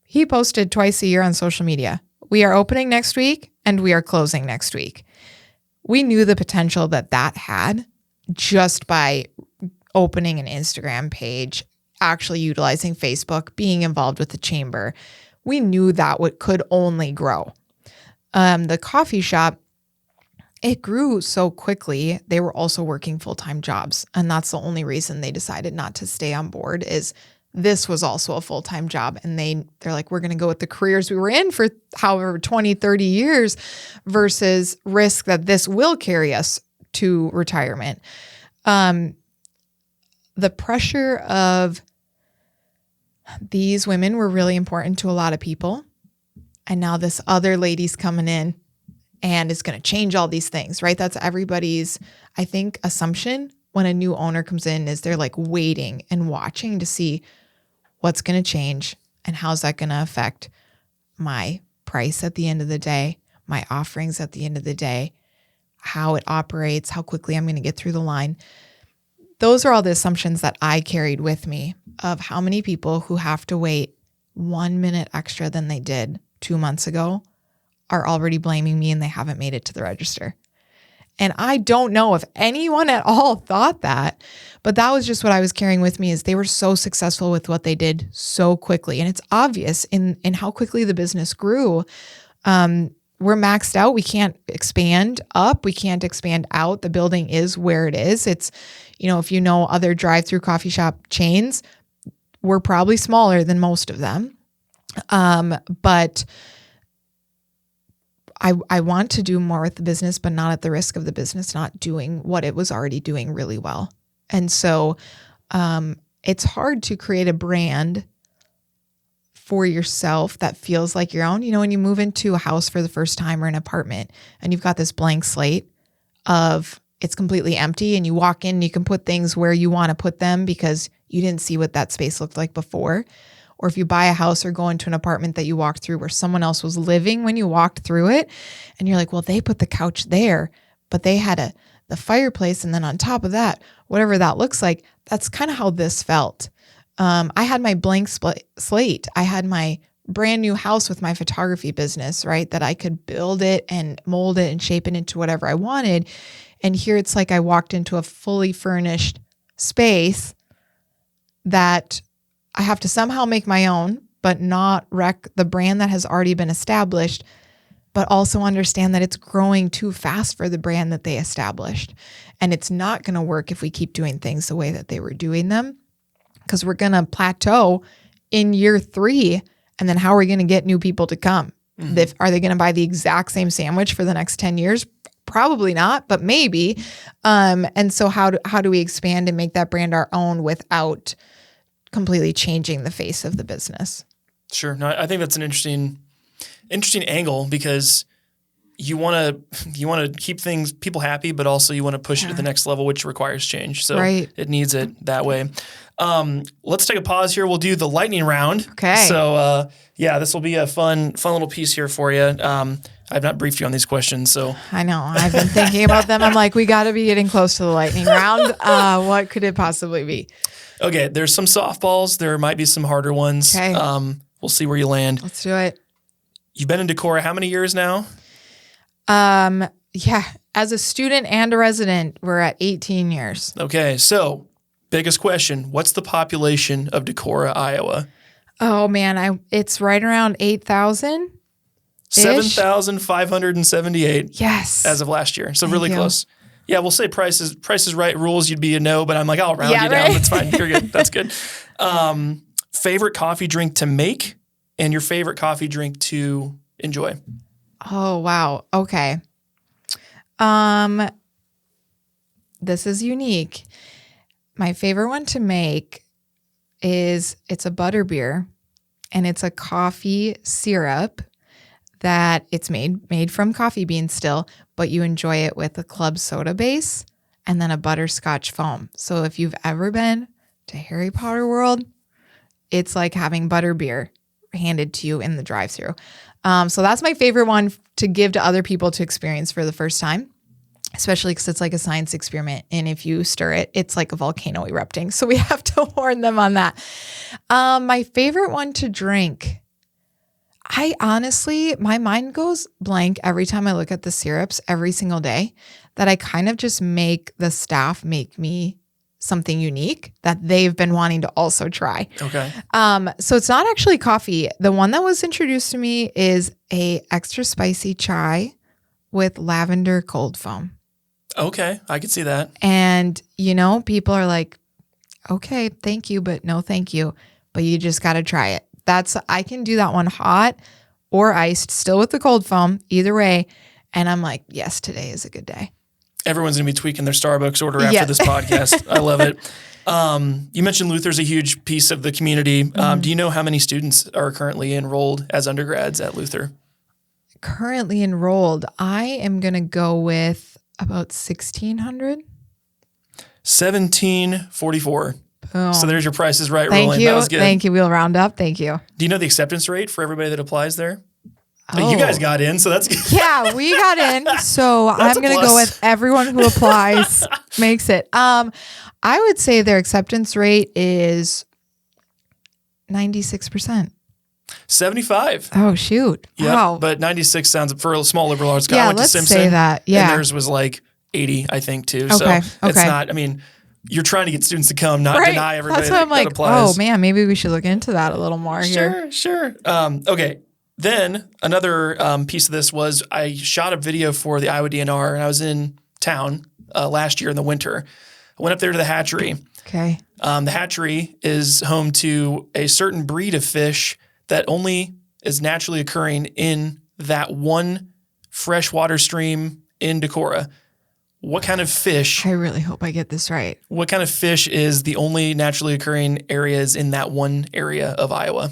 he posted twice a year on social media. We are opening next week and we are closing next week. We knew the potential that had just by opening an Instagram page, actually utilizing Facebook, being involved with the chamber. We knew that could only grow. The coffee shop, it grew so quickly. They were also working full-time jobs. And that's the only reason they decided not to stay on board is this was also a full-time job. And they're like, we're going to go with the careers we were in for however 20, 30 years versus risk that this will carry us to retirement. The pressure of these women were really important to a lot of people. And now this other lady's coming in and is going to change all these things, right? That's everybody's, I think, assumption when a new owner comes in is they're like waiting and watching to see what's going to change and how's that going to affect my price at the end of the day, my offerings at the end of the day, how it operates, how quickly I'm going to get through the line. Those are all the assumptions that I carried with me of how many people who have to wait 1 minute extra than they did 2 months ago are already blaming me and they haven't made it to the register. And I don't know if anyone at all thought that, but that was just what I was carrying with me is they were so successful with what they did so quickly. And it's obvious in how quickly the business grew. We're maxed out. We can't expand up. We can't expand out. The building is where it is. It's, if you know other drive-through coffee shop chains, we're probably smaller than most of them. But I want to do more with the business, but not at the risk of the business not doing what it was already doing really well. And so it's hard to create a brand for yourself that feels like your own. When you move into a house for the first time or an apartment and you've got this blank slate of it's completely empty and you walk in and you can put things where you want to put them because you didn't see what that space looked like before. Or if you buy a house or go into an apartment that you walked through where someone else was living when you walked through it, and you're like, well, they put the couch there, but they had the fireplace, and then on top of that, whatever that looks like, that's kind of how this felt. I had my blank slate. I had my brand new house with my photography business, right? That I could build it and mold it and shape it into whatever I wanted. And here it's like I walked into a fully furnished space that I have to somehow make my own, but not wreck the brand that has already been established, but also understand that it's growing too fast for the brand that they established. And it's not going to work if we keep doing things the way that they were doing them, because we're going to plateau in year 3. And then how are we going to get new people to come? Are they going to buy the exact same sandwich for the next 10 years? Probably not, but maybe. And so how do we expand and make that brand our own without completely changing the face of the business? Sure. No, I think that's an interesting angle, because you want to keep people happy, but also you want to push it to the next level, which requires change. So it needs it that way. Let's take a pause here. We'll do the lightning round. Okay. So this will be a fun little piece here for you. I've not briefed you on these questions, so I know I've been thinking about them. I'm like, we got to be getting close to the lightning round. What could it possibly be? Okay. There's some softballs. There might be some harder ones. Okay. We'll see where you land. Let's do it. You've been in Decorah how many years now? As a student and a resident, we're at 18 years. Okay, so biggest question: what's the population of Decorah, Iowa? Oh man, it's right around 8,000. 7,578. Yes, as of last year. So really close. Yeah, we'll say Price is Right rules. You'd be a no, but I'm like, I'll round you down. That's fine. You're good. That's good. Favorite coffee drink to make and your favorite coffee drink to enjoy. Oh, wow. Okay. This is unique. My favorite one to make it's a butterbeer, and it's a coffee syrup that it's made from coffee beans still, but you enjoy it with a club soda base and then a butterscotch foam. So if you've ever been to Harry Potter World, it's like having butterbeer handed to you in the drive-thru. So that's my favorite one to give to other people to experience for the first time, especially because it's like a science experiment. And if you stir it, it's like a volcano erupting. So we have to warn them on that. My favorite one to drink, I honestly, my mind goes blank every time I look at the syrups every single day, that I kind of just make the staff make me something unique that they've been wanting to also try. Okay. So it's not actually coffee. The one that was introduced to me is a extra spicy chai with lavender cold foam. Okay. I could see that. And, people are like, okay, thank you, but no, thank you. But you just got to try it. I can do that one hot or iced, still with the cold foam, either way. And I'm like, yes, today is a good day. Everyone's going to be tweaking their Starbucks order after this podcast. I love it. You mentioned Luther's a huge piece of the community. Do you know how many students are currently enrolled as undergrads at Luther? Currently enrolled, I am going to go with about 1,600. 1,744. Boom. So there's your Price is Right Thank ruling. you. That was good. Thank you. We'll round up. Thank you. Do you know the acceptance rate for everybody that applies there? Oh. You guys got in, so that's good. Yeah, we got in. So I'm going to go with everyone who applies makes it. I would say their acceptance rate is 96%. 75. Oh, shoot. Yeah, Wow. but 96 sounds, for a small liberal arts guy, Yeah, I went to let's Simpson. say that. Yeah. And theirs was like 80, I think, too. Okay. So it's not, you're trying to get students to come, not deny everybody That's what I'm like, applies. oh man, maybe we should look into that a little more here. Sure. Okay. Then another piece of this was I shot a video for the Iowa DNR, and I was in town last year in the winter. I went up there to the hatchery. Okay. The hatchery is home to a certain breed of fish that only is naturally occurring in that one freshwater stream in Decorah. What kind of fish? I really hope I get this right. What kind of fish is the only naturally occurring areas in that one area of Iowa?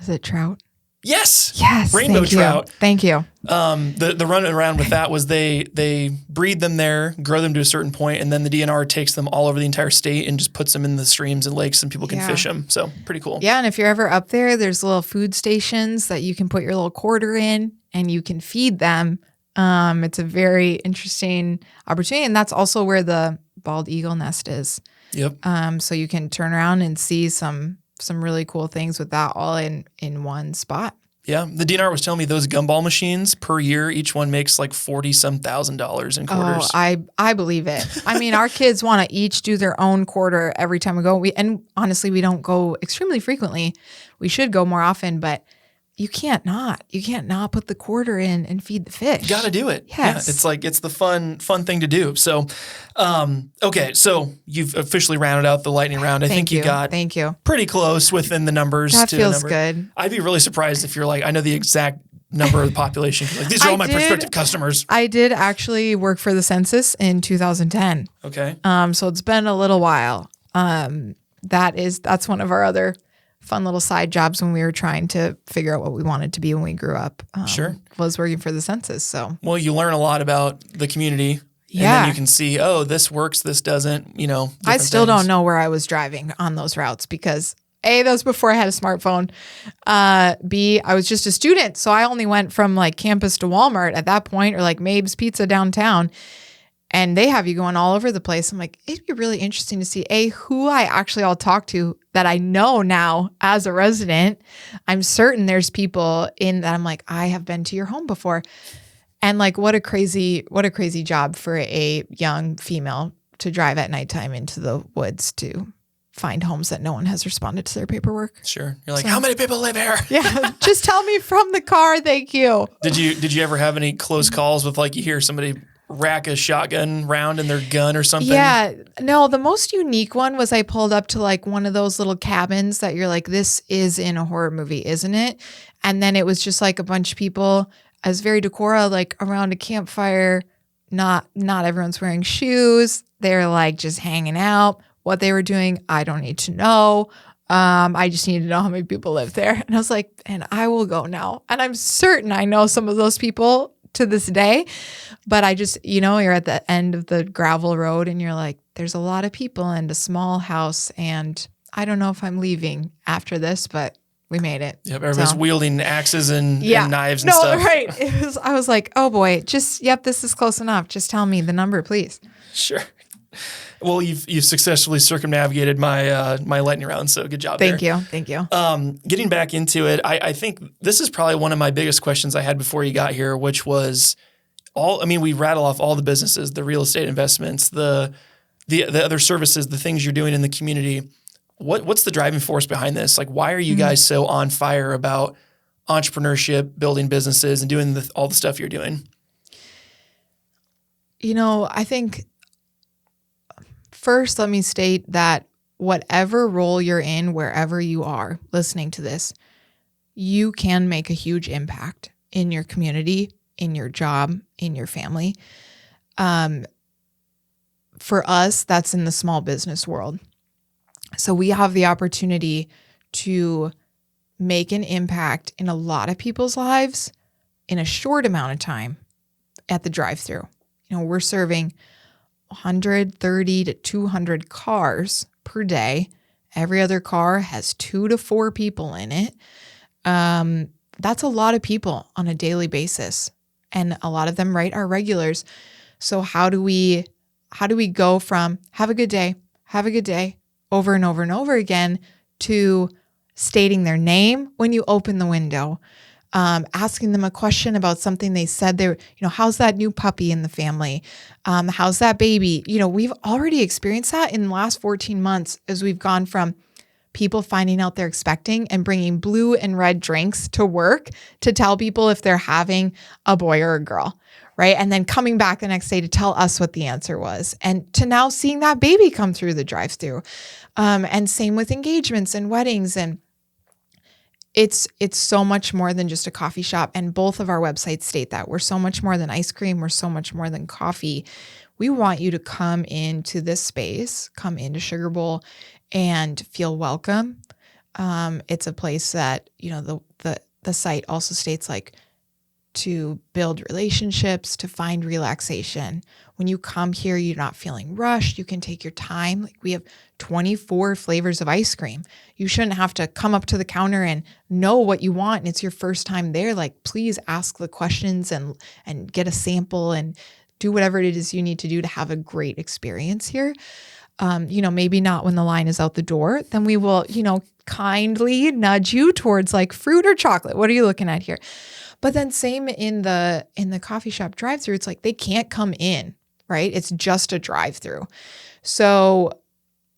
Is it trout? Yes. thank Rainbow you. trout. Thank you. The run around with that was they breed them there, grow them to a certain point, and then the DNR takes them all over the entire state and just puts them in the streams and lakes, and people can fish them. So pretty cool. Yeah, and if you're ever up there, there's little food stations that you can put your little quarter in, and you can feed them. It's a very interesting opportunity, and that's also where the bald eagle nest is. Yep. So you can turn around and see some really cool things with that all in one spot. Yeah. The DNR was telling me those gumball machines per year, each one makes like $40-some thousand in quarters. Oh, I believe it. I mean, our kids want to each do their own quarter every time we go. And honestly, we don't go extremely frequently. We should go more often, but you can't not put the quarter in and feed the fish. Got to do it. Yes. Yeah, it's like, it's the fun thing to do. So, okay. So you've officially rounded out the lightning round. I think you got pretty close within the numbers. That feels good. I'd be really surprised if you're like, I know the exact number of the population. Like, these are all my prospective customers. I did actually work for the census in 2010. Okay. So it's been a little while. That's one of our other fun little side jobs when we were trying to figure out what we wanted to be when we grew up. Sure. Was working for the census. So, well, you learn a lot about the community. Yeah. And then you can see, oh, this works, this doesn't, I still don't know where I was driving on those routes because A, that was before I had a smartphone. B, I was just a student. So I only went from like campus to Walmart at that point, or like Mabe's Pizza downtown. And they have you going all over the place. I'm like, it'd be really interesting to see who I actually all talk to that I know now as a resident. I'm certain there's people in that I'm like, I have been to your home before. And like, what a crazy job for a young female to drive at nighttime into the woods to find homes that no one has responded to their paperwork. Sure. You're like, how many people live here? Yeah. Just tell me from the car. Thank you. Did you ever have any close calls with like, you hear somebody rack a shotgun round in their gun or something? Yeah. No, the most unique one was I pulled up to like one of those little cabins that you're like, this is in a horror movie, isn't it? And then it was just like a bunch of people, as very Decorah, like around a campfire. Not everyone's wearing shoes. They're like just hanging out. What they were doing, I don't need to know. I just need to know how many people live there. And I was like, and I will go now. And I'm certain I know some of those people to this day. But I just, you're at the end of the gravel road and you're like, there's a lot of people and a small house. And I don't know if I'm leaving after this, but we made it. Yep, everybody's wielding axes and knives and stuff. No, right. I was like, oh boy, this is close enough. Just tell me the number, please. Sure. Well, you've successfully circumnavigated my my lightning round, so good job there. Thank you. Getting back into it, I think this is probably one of my biggest questions I had before you got here, which was we rattle off all the businesses, the real estate investments, the other services, the things you're doing in the community. What's the driving force behind this? Like, why are you guys so on fire about entrepreneurship, building businesses, and doing all the stuff you're doing? I think first, let me state that whatever role you're in, wherever you are listening to this, you can make a huge impact in your community, in your job, in your family. For us, that's in the small business world. So we have the opportunity to make an impact in a lot of people's lives in a short amount of time at the drive-thru. We're serving 130 to 200 cars per day. Every other car has 2 to 4 people in it. That's a lot of people on a daily basis. And a lot of them, are regulars. So how do we go from have a good day, over and over and over again, to stating their name when you open the window, asking them a question about something they said they were, how's that new puppy in the family? How's that baby? We've already experienced that in the last 14 months as we've gone from people finding out they're expecting and bringing blue and red drinks to work to tell people if they're having a boy or a girl, right? And then coming back the next day to tell us what the answer was, and to now seeing that baby come through the drive-thru. And same with engagements and weddings. And it's so much more than just a coffee shop. And both of our websites state that we're so much more than ice cream. We're so much more than coffee. We want you to come into this space, come into Sugar Bowl, and feel welcome. It's a place that, the site also states like to build relationships, to find relaxation. When you come here, you're not feeling rushed. You can take your time. Like, we have 24 flavors of ice cream. You shouldn't have to come up to the counter and know what you want. And it's your first time there. Like, please ask the questions and get a sample and do whatever it is you need to do to have a great experience here. Maybe not when the line is out the door, then we will, kindly nudge you towards like fruit or chocolate. What are you looking at here? But then same in the coffee shop drive-through, it's like they can't come in, right? It's just a drive-through. So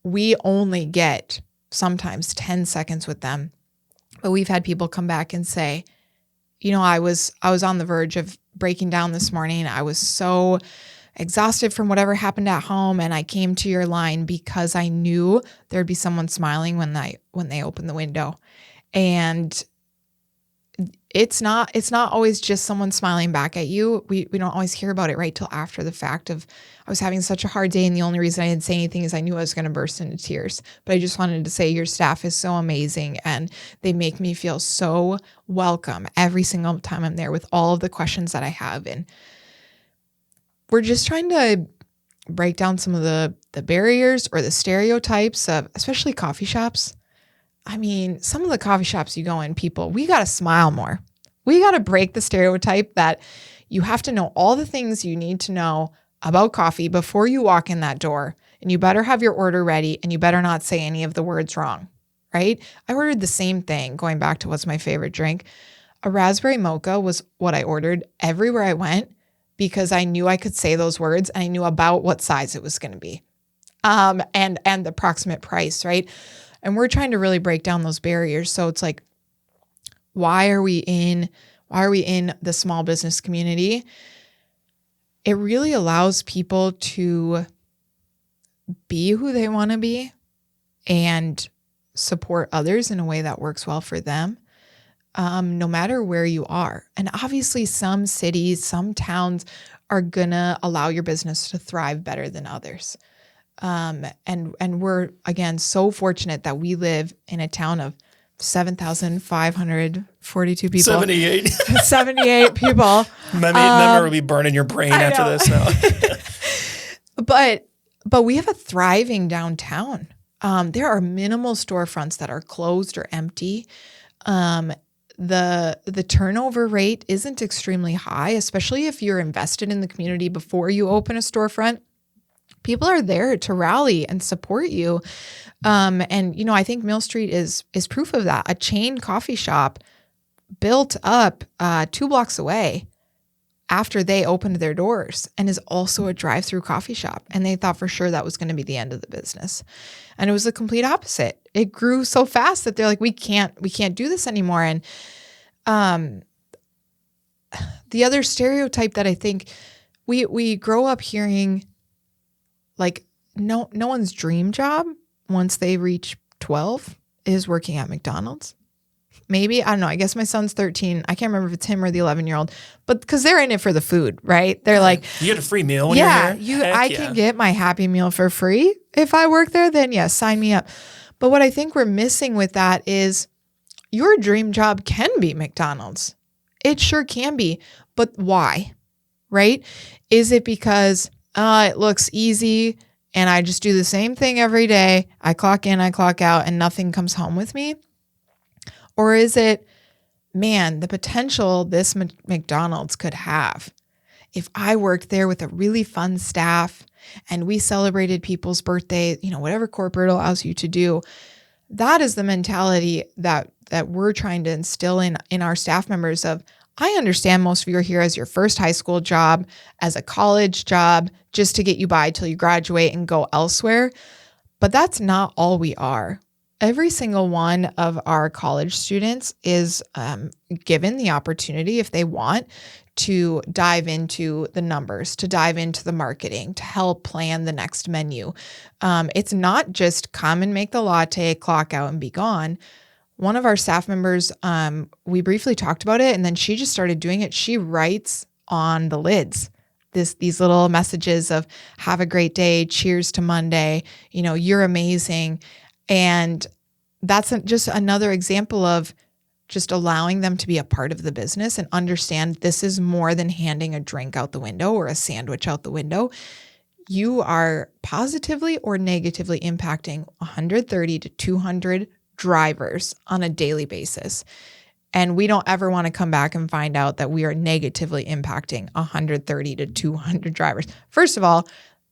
we only get sometimes 10 seconds with them. But we've had people come back and say, I was on the verge of breaking down this morning. I was so exhausted from whatever happened at home, and I came to your line because I knew there'd be someone smiling when they opened the window. And it's not always just someone smiling back at you. We don't always hear about it right till after the fact of, I was having such a hard day and the only reason I didn't say anything is I knew I was going to burst into tears. But I just wanted to say your staff is so amazing and they make me feel so welcome every single time I'm there with all of the questions that I have. And we're just trying to break down some of the barriers or the stereotypes of, especially coffee shops. I mean, some of the coffee shops you go in, people, we got to smile more. We got to break the stereotype that you have to know all the things you need to know about coffee before you walk in that door. And you better have your order ready and you better not say any of the words wrong, right? I ordered the same thing, going back to what's my favorite drink. A raspberry mocha was what I ordered everywhere I went because I knew I could say those words and I knew about what size it was going to be and the approximate price, right? And we're trying to really break down those barriers. So it's like, why are we in the small business community? It really allows people to be who they want to be and support others in a way that works well for them, no matter where you are. And obviously some cities, some towns are going to allow your business to thrive better than others. And we're, again, so fortunate that we live in a town of 7,542 people. 78. 78 people. Number will be burning your brain after this now. But we have a thriving downtown. There are minimal storefronts that are closed or empty. The turnover rate isn't extremely high, especially if you're invested in the community before you open a storefront. People are there to rally and support you. And I think Mill Street is proof of that. A chain coffee shop built up 2 blocks away after they opened their doors and is also a drive-through coffee shop. And they thought for sure that was going to be the end of the business. And it was the complete opposite. It grew so fast that they're like, we can't do this anymore. And the other stereotype that I think we grow up hearing, like, no one's dream job once they reach 12 is working at McDonald's. Maybe, I don't know. I guess my son's 13. I can't remember if it's him or the 11-year-old, but because they're in it for the food, right? They're like, you get a free meal when you're here. I can get my Happy Meal for free. If I work there, then yes, sign me up. But what I think we're missing with that is your dream job can be McDonald's. It sure can be. But why? Right? Is it because it looks easy and I just do the same thing every day? I clock in, I clock out, and nothing comes home with me? Or is it, man, the potential this McDonald's could have if I worked there with a really fun staff and we celebrated people's birthday, whatever corporate allows you to do. That is the mentality that we're trying to instill in our staff members of, I understand most of you are here as your first high school job, as a college job, just to get you by till you graduate and go elsewhere. But that's not all we are. Every single one of our college students is given the opportunity, if they want, to dive into the numbers, to dive into the marketing, to help plan the next menu. It's not just come and make the latte, clock out, and be gone. One of our staff members, we briefly talked about it, and then she just started doing it. She writes on the lids these little messages of have a great day, cheers to Monday, you're amazing. And that's just another example of just allowing them to be a part of the business and understand this is more than handing a drink out the window or a sandwich out the window. You are positively or negatively impacting 130 to 200 drivers on a daily basis. And we don't ever want to come back and find out that we are negatively impacting 130 to 200 drivers. First of all,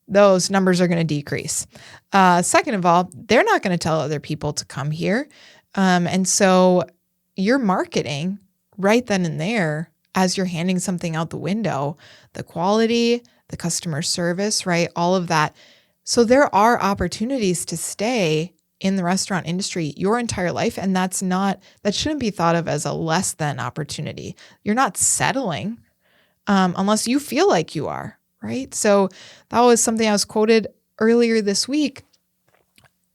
those numbers are going to decrease. Second of all, they're not going to tell other people to come here. And so you're marketing right then and there as you're handing something out the window, the quality, the customer service, right? All of that. So there are opportunities to stay in the restaurant industry your entire life. And that shouldn't be thought of as a less than opportunity. You're not settling unless you feel like you are, right? So that was something I was quoted earlier this week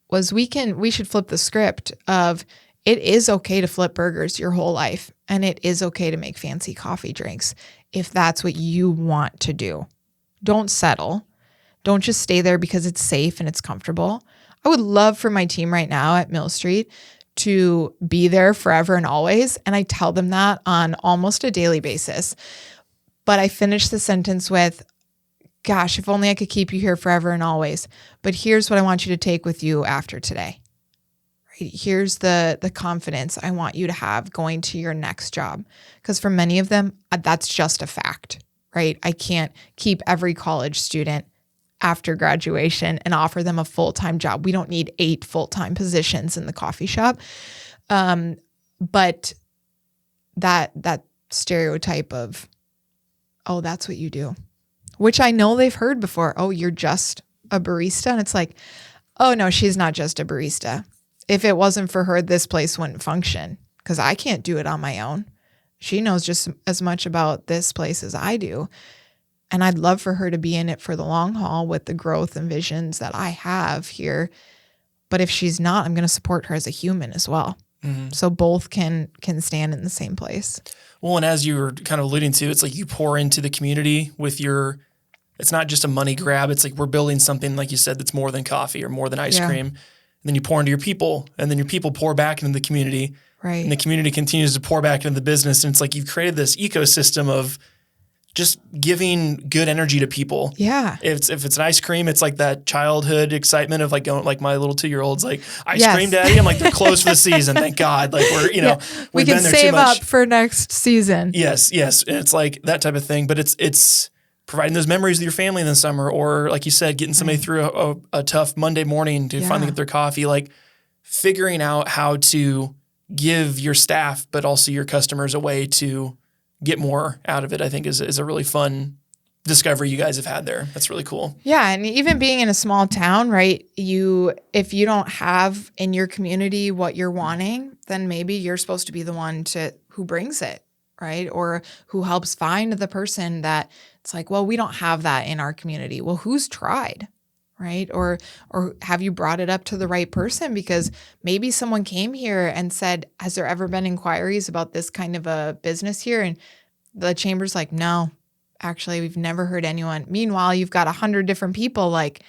was we should flip the script of it is okay to flip burgers your whole life. And it is okay to make fancy coffee drinks if that's what you want to do. Don't settle. Don't just stay there because it's safe and it's comfortable. I would love for my team right now at Mill Street to be there forever and always. And I tell them that on almost a daily basis. But I finish the sentence with, gosh, if only I could keep you here forever and always. But here's what I want you to take with you after today. Right? Here's the confidence I want you to have going to your next job. Because for many of them, that's just a fact, right? I can't keep every college student after graduation and offer them a full-time job. We don't need 8 full-time positions in the coffee shop. But that stereotype of, oh, that's what you do, which I know they've heard before. Oh, you're just a barista. And it's like, oh no, she's not just a barista. If it wasn't for her, this place wouldn't function because I can't do it on my own. She knows just as much about this place as I do. And I'd love for her to be in it for the long haul with the growth and visions that I have here. But if she's not, I'm going to support her as a human as well. Mm-hmm. So both can stand in the same place. Well, and as you were kind of alluding to, it's like you pour into the community with it's not just a money grab. It's like we're building something, like you said, that's more than coffee or more than ice cream. And then you pour into your people, and then your people pour back into the community. Right. And the community continues to pour back into the business. And it's like you've created this ecosystem of just giving good energy to people. Yeah. If it's an ice cream, it's like that childhood excitement of like going, like my little 2-year-old's like, ice cream daddy. I'm like, they're closed for the season. Thank God. Like we can save up for next season. Yes. And it's like that type of thing. But it's providing those memories with your family in the summer, or like you said, getting somebody through a tough Monday morning to finally get their coffee, like figuring out how to give your staff, but also your customers a way to get more out of it, I think is a really fun discovery you guys have had there. That's really cool. Yeah. And even being in a small town, right? If you don't have in your community what you're wanting, then maybe you're supposed to be the one who brings it, right? Or who helps find the person that it's like, well, we don't have that in our community. Well, who's tried? Right? Or have you brought it up to the right person? Because maybe someone came here and said, has there ever been inquiries about this kind of a business here? And the chamber's like, no, actually, we've never heard anyone. Meanwhile, you've got 100 different people like,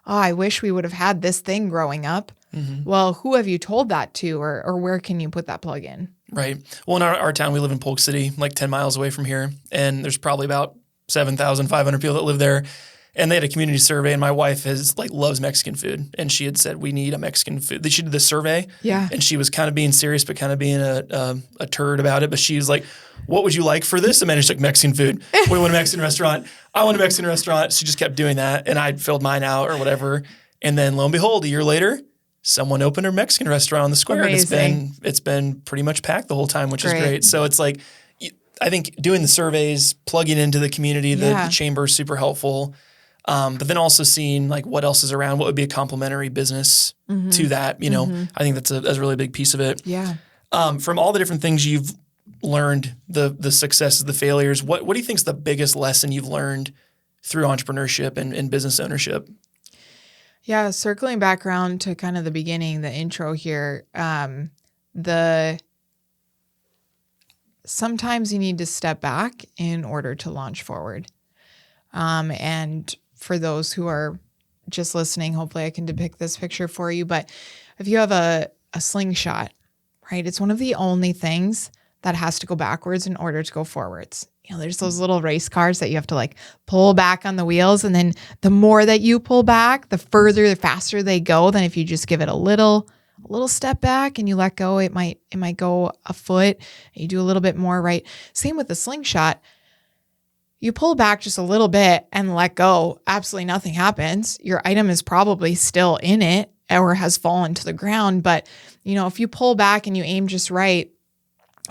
oh, I wish we would have had this thing growing up. Mm-hmm. Well, who have you told that to, or where can you put that plug in? Right. Well, in our town, we live in Polk City, like 10 miles away from here. And there's probably about 7,500 people that live there. And they had a community survey, and my wife loves Mexican food, and she had said we need a Mexican food. She did the survey, and she was kind of being serious, but kind of being a turd about it. But she was like, "What would you like for this?" And she's like, "Mexican food. We want a Mexican restaurant. I want a Mexican restaurant." She just kept doing that, and I filled mine out or whatever. And then lo and behold, a year later, someone opened a Mexican restaurant on the square. Amazing. And it's been pretty much packed the whole time, which is great. So it's like, I think doing the surveys, plugging into the community, the chamber is super helpful. But then also seeing like what else is around, what would be a complementary business to that, I think that's a really big piece of it. Yeah. From all the different things you've learned, the successes, the failures, what do you think is the biggest lesson you've learned through entrepreneurship and business ownership? Yeah. Circling back around to kind of the beginning, the intro here, sometimes you need to step back in order to launch forward. And for those who are just listening, hopefully I can depict this picture for you. But if you have a slingshot, right, it's one of the only things that has to go backwards in order to go forwards. There's those little race cars that you have to like pull back on the wheels. And then the more that you pull back, the faster they go than if you just give it a little step back and you let go. It might go a foot. You do a little bit more, right? Same with the slingshot. You pull back just a little bit and let go. Absolutely nothing happens. Your item is probably still in it or has fallen to the ground. But, if you pull back and you aim just right,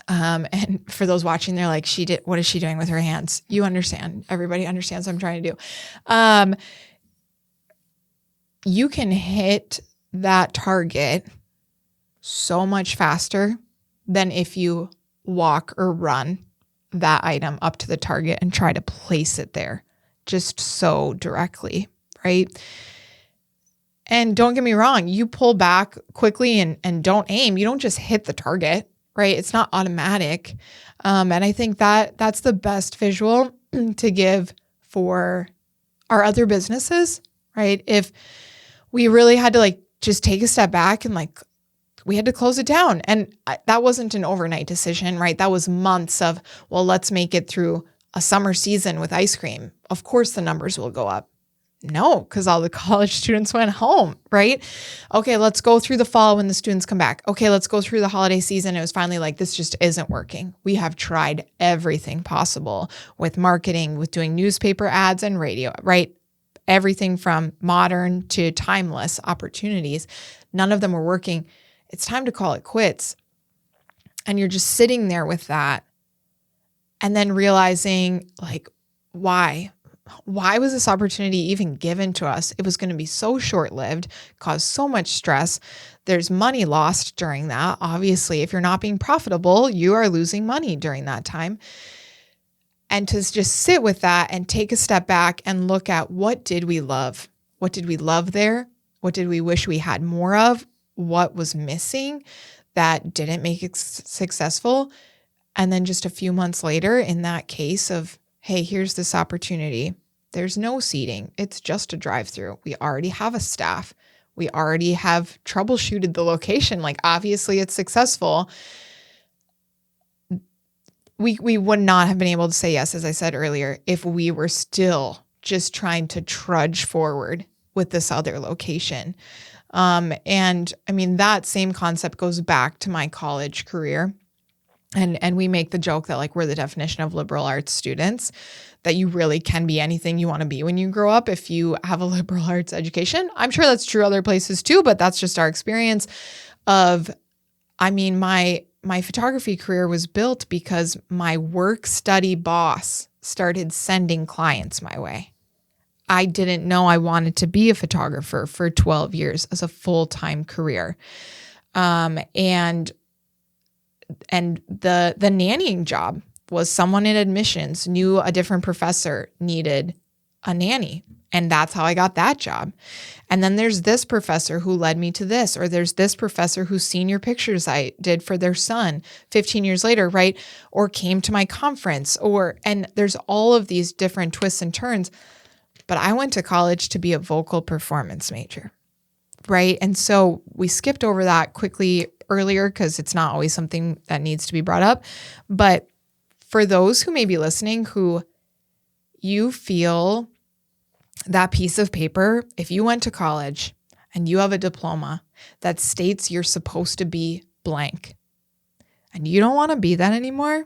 and for those watching, they're like, what is she doing with her hands? You understand. Everybody understands what I'm trying to do. You can hit that target so much faster than if you walk or run that item up to the target and try to place it there just so directly, right? And don't get me wrong, you pull back quickly and don't aim. You don't just hit the target, right? It's not automatic. And I think that's the best visual to give for our other businesses, right? If we really had to just take a step back and we had to close it down. And that wasn't an overnight decision, right? That was months of, well, let's make it through a summer season with ice cream. Of course the numbers will go up. No, because all the college students went home, right? Okay, let's go through the fall when the students come back. Okay, let's go through the holiday season. It was finally this just isn't working. We have tried everything possible with marketing, with doing newspaper ads and radio, right? Everything from modern to timeless opportunities. None of them were working. It's time to call it quits. And you're just sitting there with that and then realizing why? Why was this opportunity even given to us? It was going to be so short-lived, cause so much stress. There's money lost during that. Obviously, if you're not being profitable, you are losing money during that time. And to just sit with that and take a step back and look at what did we love? What did we love there? What did we wish we had more of? What was missing that didn't make it successful? And then just a few months later, in that case of, hey, here's this opportunity. There's no seating. It's just a drive-through. We already have a staff. We already have troubleshooted the location. Obviously it's successful. We would not have been able to say yes, as I said earlier, if we were still just trying to trudge forward with this other location. And I mean, that same concept goes back to my college career. And we make the joke that we're the definition of liberal arts students, that you really can be anything you want to be when you grow up if you have a liberal arts education. I'm sure that's true other places too, but that's just our experience my photography career was built because my work study boss started sending clients my way. I didn't know I wanted to be a photographer for 12 years as a full-time career. And the nannying job was someone in admissions knew a different professor needed a nanny. And that's how I got that job. And then there's this professor who led me to this, or there's this professor whose senior pictures I did for their son 15 years later, right? Or came to my conference, and there's all of these different twists and turns. But I went to college to be a vocal performance major, right? And so we skipped over that quickly earlier because it's not always something that needs to be brought up. But for those who may be listening, who you feel that piece of paper, if you went to college and you have a diploma that states you're supposed to be blank and you don't want to be that anymore,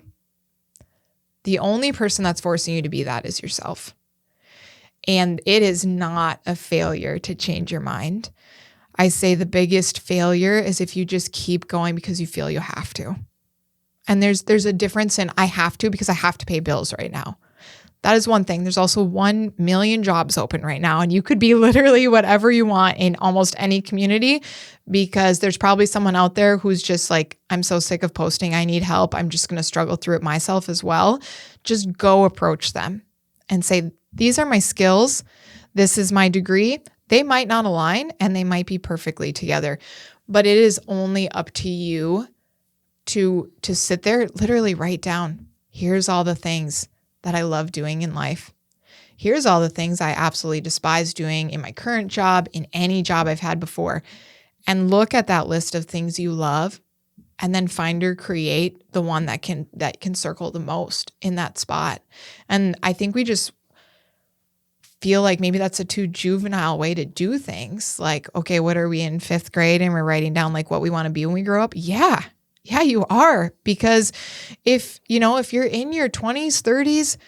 the only person that's forcing you to be that is yourself. And it is not a failure to change your mind. I say the biggest failure is if you just keep going because you feel you have to. And there's a difference in I have to because I have to pay bills right now. That is one thing. There's also 1 million jobs open right now, and you could be literally whatever you want in almost any community because there's probably someone out there who's just I'm so sick of posting. I need help. I'm just going to struggle through it myself as well. Just go approach them and say, these are my skills. This is my degree. They might not align and they might be perfectly together, but it is only up to you to sit there, literally write down, here's all the things that I love doing in life. Here's all the things I absolutely despise doing in my current job, in any job I've had before. And look at that list of things you love and then find or create the one that can circle the most in that spot. And I think we just feel like maybe that's a too juvenile way to do things. Okay, what are we in 5th grade and we're writing down what we want to be when we grow up? Yeah, you are. Because if you're in your 20s, 30s,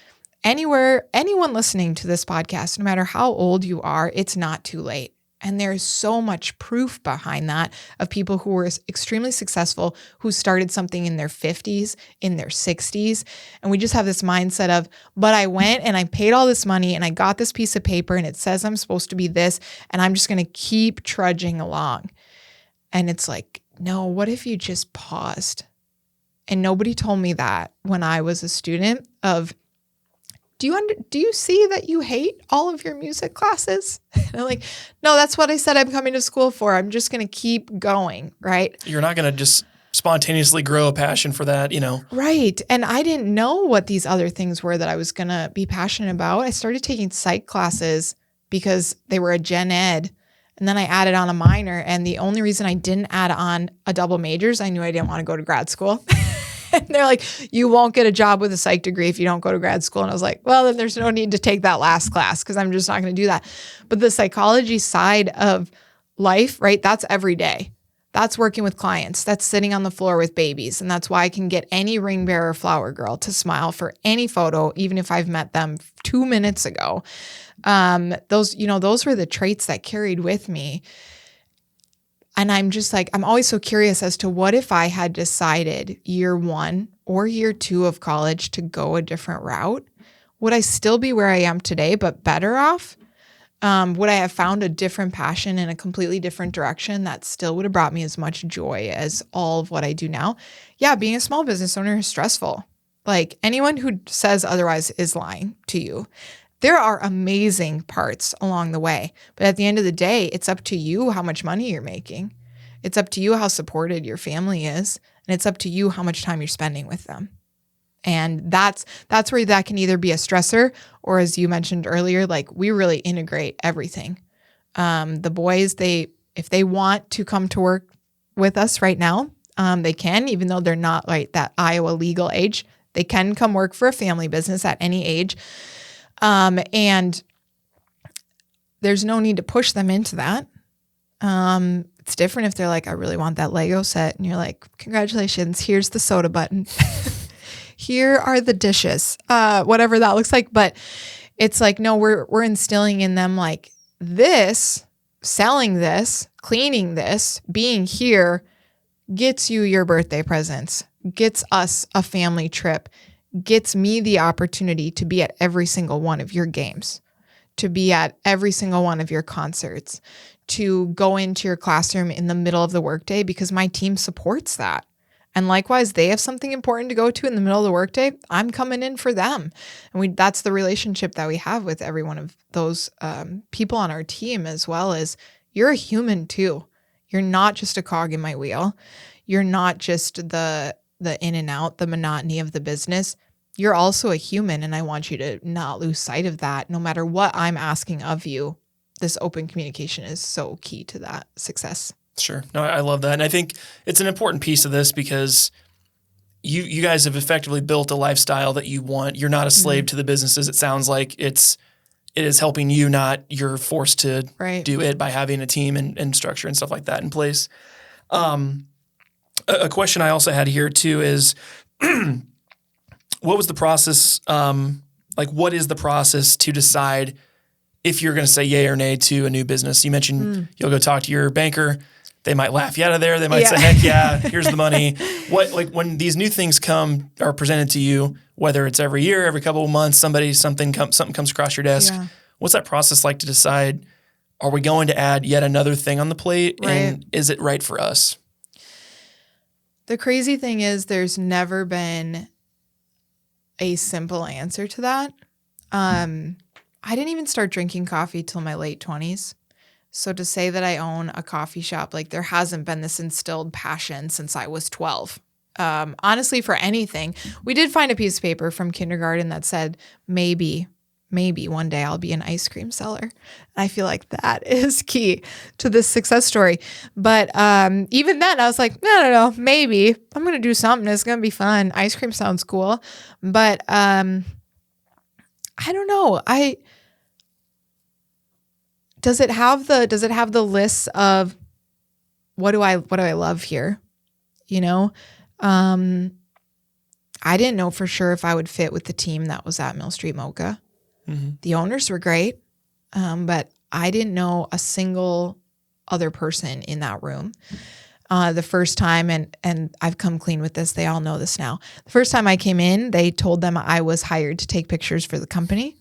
anyone listening to this podcast, no matter how old you are, it's not too late. And there's so much proof behind that of people who were extremely successful, who started something in their 50s, in their 60s. And we just have this mindset of, but I went and I paid all this money and I got this piece of paper and it says I'm supposed to be this, and I'm just going to keep trudging along. And it's like, no, what if you just paused? And nobody told me that when I was a student of, do you see that you hate all of your music classes? And I'm like, no, that's what I said I'm coming to school for. I'm just going to keep going, right? You're not going to just spontaneously grow a passion for that, Right. And I didn't know what these other things were that I was going to be passionate about. I started taking psych classes because they were a gen ed. And then I added on a minor. And the only reason I didn't add on a double major is I knew I didn't want to go to grad school. And they're like, you won't get a job with a psych degree if you don't go to grad school. And I was like, well, then there's no need to take that last class because I'm just not going to do that. But the psychology side of life, right? That's every day. That's working with clients. That's sitting on the floor with babies. And that's why I can get any ring bearer flower girl to smile for any photo, even if I've met them 2 minutes ago. Those were the traits that carried with me. And I'm just like, I'm always so curious as to what if I had decided year 1 or year 2 of college to go a different route? Would I still be where I am today, but better off? Would I have found a different passion in a completely different direction that still would have brought me as much joy as all of what I do now? Yeah, being a small business owner is stressful. Like, anyone who says otherwise is lying to you. There are amazing parts along the way, but at the end of the day, it's up to you how much money you're making. It's up to you how supported your family is, and it's up to you how much time you're spending with them. And that's where that can either be a stressor, or as you mentioned earlier, like, we really integrate everything. The boys, if they want to come to work with us right now, they can, even though they're not like that Iowa legal age. They can come work for a family business at any age. And there's no need to push them into that. It's different if they're like, I really want that Lego set. And you're like, congratulations, here's the soda button. Here are the dishes, whatever that looks like. But it's like, no, we're instilling in them like this, selling this, cleaning this, being here gets you your birthday presents, gets us a family trip, gets me the opportunity to be at every single one of your games, to be at every single one of your concerts, to go into your classroom in the middle of the workday because my team supports that. And likewise, they have something important to go to in the middle of the workday. I'm coming in for them. And that's the relationship that we have with every one of those people on our team, as well as you're a human too. You're not just a cog in my wheel. You're not just the in and out, the monotony of the business. You're also a human, and I want you to not lose sight of that. No matter what I'm asking of you, this open communication is so key to that success. Sure. No, I love that. And I think it's an important piece of this because you guys have effectively built a lifestyle that you want. You're not a slave to the businesses. It sounds like it is helping you, not you're forced to do it by having a team and structure and stuff like that in place. A question I also had here too is what was the process? What is the process to decide if you're going to say yay or nay to a new business? You mentioned you'll go talk to your banker. They might laugh you out of there. They might say, heck yeah, here's the money. When these new things are presented to you, whether it's every year, every couple of months, something comes across your desk. Yeah. What's that process like to decide, are we going to add yet another thing on the plate? Right. And is it right for us? The crazy thing is there's never been a simple answer to that. I didn't even start drinking coffee till my late 20s. So to say that I own a coffee shop, like, there hasn't been this instilled passion since I was 12. Honestly, for anything. We did find a piece of paper from kindergarten that said, maybe one day I'll be an ice cream seller. And I feel like that is key to this success story. But even then I was like, no, maybe I'm going to do something. It's going to be fun. Ice cream sounds cool. But I don't know. Does it have the lists of what do I love here? You know, I didn't know for sure if I would fit with the team that was at Mill Street Mocha. Mm-hmm. The owners were great, but I didn't know a single other person in that room. The first time, and I've come clean with this, they all know this now. The first time I came in, they told them I was hired to take pictures for the company.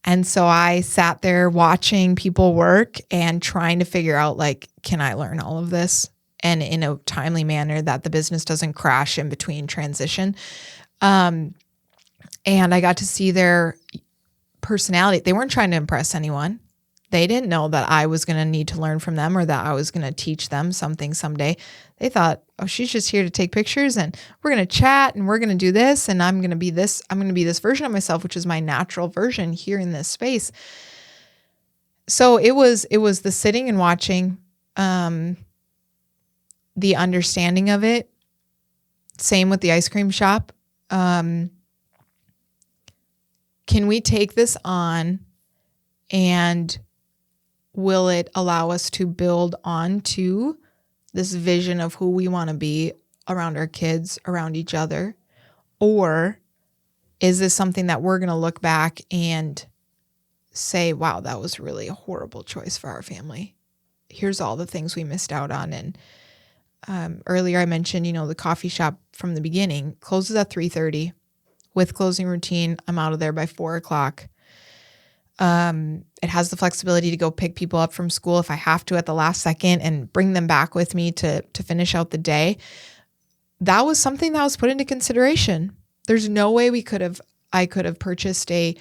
And so I sat there watching people work and trying to figure out, like, can I learn all of this? And in a timely manner that the business doesn't crash in between transition. And I got to see their personality. They weren't trying to impress anyone. They didn't know that I was going to need to learn from them or that I was going to teach them something someday. They thought, oh, she's just here to take pictures and we're going to chat and we're going to do this and I'm going to be this version of myself, which is my natural version here in this space. So it was the sitting and watching, the understanding of it. Same with the ice cream shop. Can we take this on and will it allow us to build onto this vision of who we want to be around our kids, around each other? Or is this something that we're going to look back and say, wow, that was really a horrible choice for our family. Here's all the things we missed out on. And earlier I mentioned, the coffee shop from the beginning closes at 3:30 with closing routine. I'm out of there by 4:00. It has the flexibility to go pick people up from school if I have to at the last second and bring them back with me to finish out the day. That was something that was put into consideration. There's no way I could have purchased a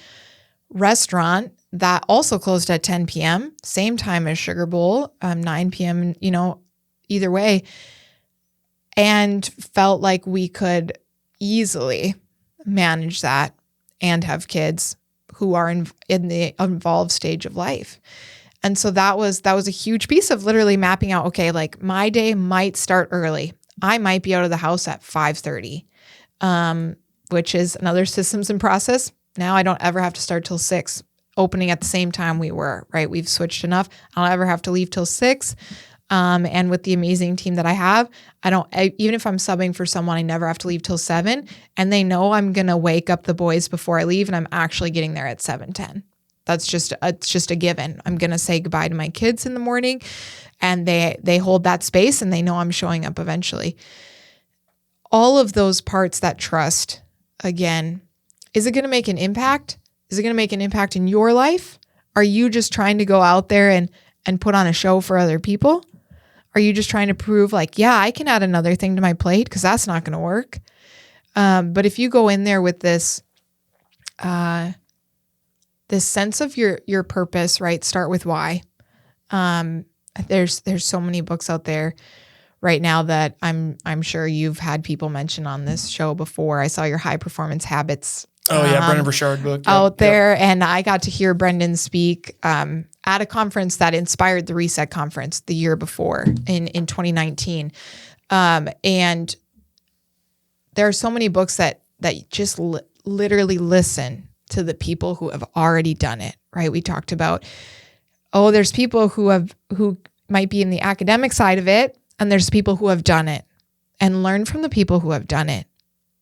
restaurant that also closed at 10 p.m., same time as Sugar Bowl, 9 p.m., either way, and felt like we could easily manage that and have kids who are in the involved stage of life. And so that was a huge piece of literally mapping out, okay, like my day might start early. I might be out of the house at 5:30, which is another systems and process. Now I don't ever have to start till 6, opening at the same time we were, right? We've switched enough. I don't ever have to leave till 6. And with the amazing team that I have, even if I'm subbing for someone, I never have to leave till 7. And they know I'm going to wake up the boys before I leave and I'm actually getting there at 7:10. It's just a given. I'm going to say goodbye to my kids in the morning and they hold that space and they know I'm showing up eventually. All of those parts, that trust, again, is it going to make an impact? Is it going to make an impact in your life? Are you just trying to go out there and put on a show for other people? Are you just trying to prove like, yeah, I can add another thing to my plate? Because that's not going to work. But if you go in there with this sense of your purpose, right? Start with why. There's so many books out there right now that I'm sure you've had people mention on this show before. I saw your High Performance Habits. Oh yeah, Brendan Burchard book out there, and I got to hear Brendan speak at a conference that inspired the Reset Conference the year before in 2019. And there are so many books that just literally listen to the people who have already done it, right? We talked about, there's people who might be in the academic side of it, and there's people who have done it, and learn from the people who have done it.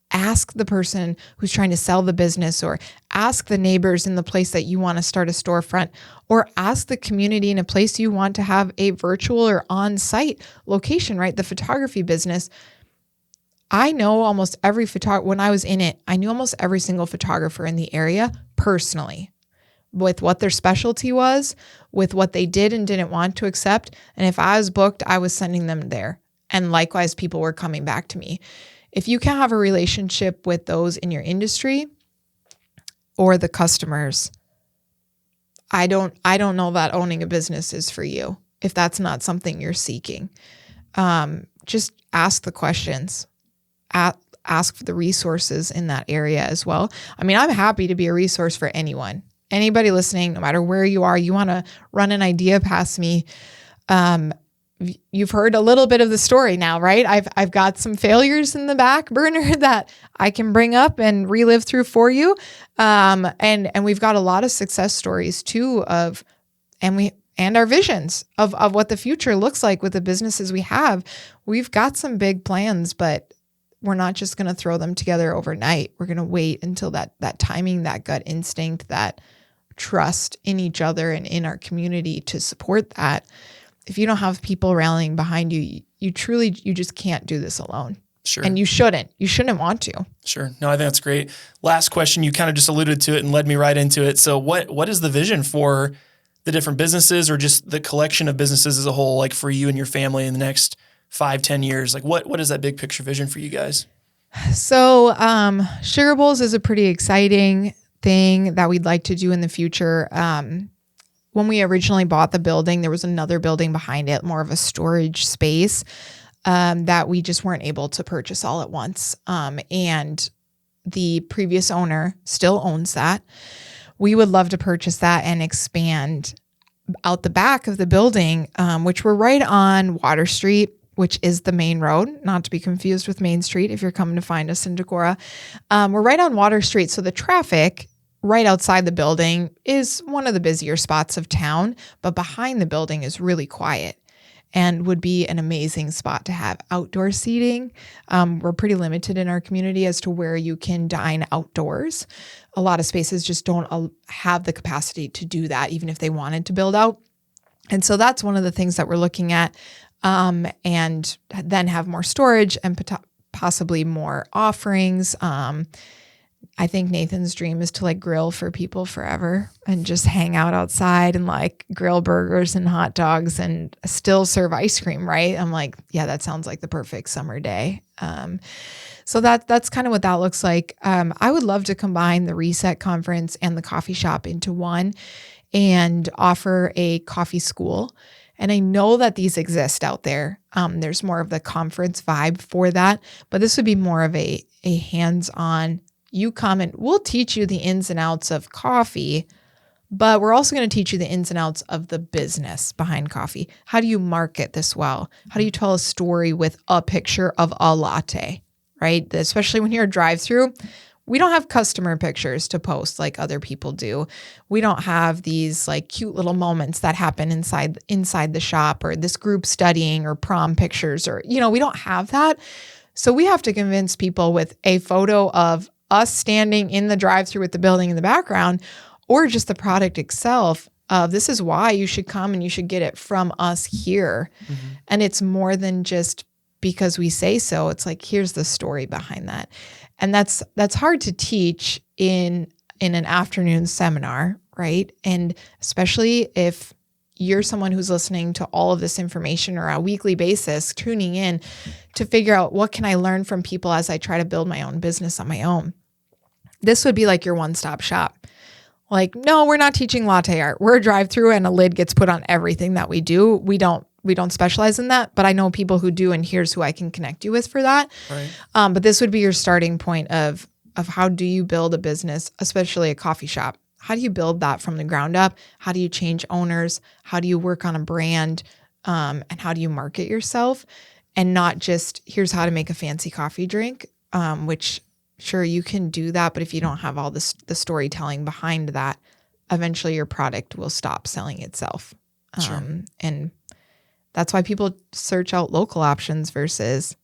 Ask the person who's trying to sell the business, or ask the neighbors in the place that you want to start a storefront, or ask the community in a place you want to have a virtual or on-site location, right? The photography business. I know almost every when I was in it, I knew almost every single photographer in the area personally, with what their specialty was, with what they did and didn't want to accept. And if I was booked, I was sending them there. And likewise, people were coming back to me. If you can't have a relationship with those in your industry or the customers, I don't know that owning a business is for you if that's not something you're seeking. Just ask the questions. Ask for the resources in that area as well. I mean, I'm happy to be a resource for anyone. Anybody listening, no matter where you are, you want to run an idea past me. You've heard a little bit of the story now, right? I've got some failures in the back burner that I can bring up and relive through for you. And we've got a lot of success stories too and our visions of what the future looks like with the businesses we have. We've got some big plans, but we're not just going to throw them together overnight. We're going to wait until that timing, that gut instinct, that trust in each other and in our community to support that. If you don't have people rallying behind you, you just can't do this alone. Sure. And you shouldn't want to. Sure. No, I think that's great. Last question, you kind of just alluded to it and led me right into it. So what is the vision for the different businesses, or just the collection of businesses as a whole, like for you and your family in the next 5-10 years? Like what is that big picture vision for you guys? So Sugar Bowls is a pretty exciting thing that we'd like to do in the future. When we originally bought the building, there was another building behind it, more of a storage space that we just weren't able to purchase all at once. And the previous owner still owns that. We would love to purchase that and expand out the back of the building, which we're right on Water Street, which is the main road, not to be confused with Main Street if you're coming to find us in Decorah. We're right on Water Street, so the traffic right outside the building is one of the busier spots of town, but behind the building is really quiet and would be an amazing spot to have outdoor seating. We're pretty limited in our community as to where you can dine outdoors. A lot of spaces just don't have the capacity to do that, even if they wanted to build out. And so that's one of the things that we're looking at, and then have more storage and possibly more offerings. I think Nathan's dream is to like grill for people forever and just hang out outside and like grill burgers and hot dogs and still serve ice cream, right? I'm like, yeah, that sounds like the perfect summer day. So that's kind of what that looks like. I would love to combine the Reset Conference and the coffee shop into one and offer a coffee school. And I know that these exist out there. There's more of the conference vibe for that, but this would be more of a hands-on. You come and we'll teach you the ins and outs of coffee, but we're also going to teach you the ins and outs of the business behind coffee. How do you market this well? How do you tell a story with a picture of a latte, right? Especially when you're a drive-through, we don't have customer pictures to post like other people do. We don't have these like cute little moments that happen inside the shop, or this group studying, or prom pictures, or, we don't have that. So we have to convince people with a photo of us standing in the drive-thru with the building in the background, or just the product itself of this is why you should come and you should get it from us here. Mm-hmm. And it's more than just because we say so. It's like, here's the story behind that. And that's hard to teach in an afternoon seminar, right? And especially if you're someone who's listening to all of this information or a weekly basis, tuning in to figure out what can I learn from people as I try to build my own business on my own. This would be like your one-stop shop. Like, no, we're not teaching latte art. We're a drive-through and a lid gets put on everything that we do. We don't specialize in that, but I know people who do, and here's who I can connect you with for that. Right. But this would be your starting point of how do you build a business, especially a coffee shop. How do you build that from the ground up? How do you change owners? How do you work on a brand? And how do you market yourself? And not just, here's how to make a fancy coffee drink, which sure you can do that. But if you don't have all the storytelling behind that, eventually your product will stop selling itself. Sure. And that's why people search out local options versus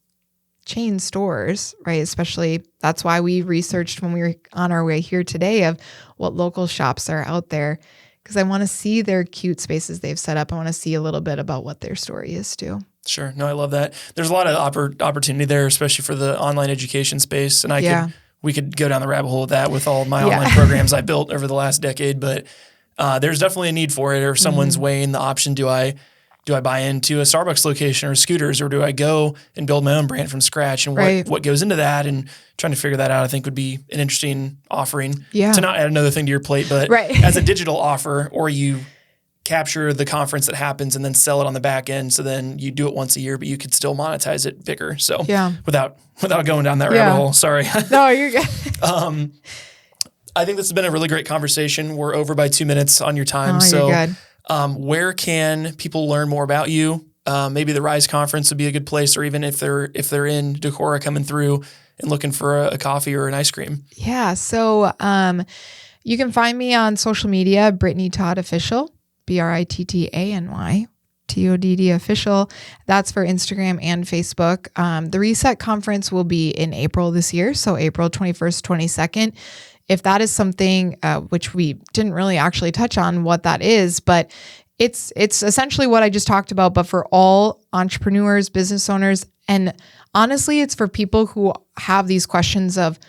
chain stores, right? Especially that's why we researched when we were on our way here today of what local shops are out there, because I want to see their cute spaces they've set up. I want to see a little bit about what their story is too. Sure. No, I love that. There's a lot of opportunity there, especially for the online education space. And we could go down the rabbit hole with that with all my online programs I built over the last decade, but there's definitely a need for it. Or someone's weighing the option, do I buy into a Starbucks location or scooters, or do I go and build my own brand from scratch? And what goes into that, and trying to figure that out, I think would be an interesting offering to not add another thing to your plate, but as a digital offer, or you capture the conference that happens and then sell it on the back end. So then you do it once a year, but you could still monetize it bigger. So without going down that rabbit hole, sorry. No, you're good. I think this has been a really great conversation. We're over by 2 minutes on your time. You're good. Where can people learn more about you? Maybe the Rise Conference would be a good place, or even if they're in Decorah coming through and looking for a coffee or an ice cream. Yeah. So you can find me on social media, Brittany Todd Official, Brittany. TODD official. That's for Instagram and Facebook. The Reset Conference will be in April this year. So April 21st, 22nd. If that is something which we didn't really actually touch on what that is, but it's essentially what I just talked about, but for all entrepreneurs, business owners. And honestly, it's for people who have these questions of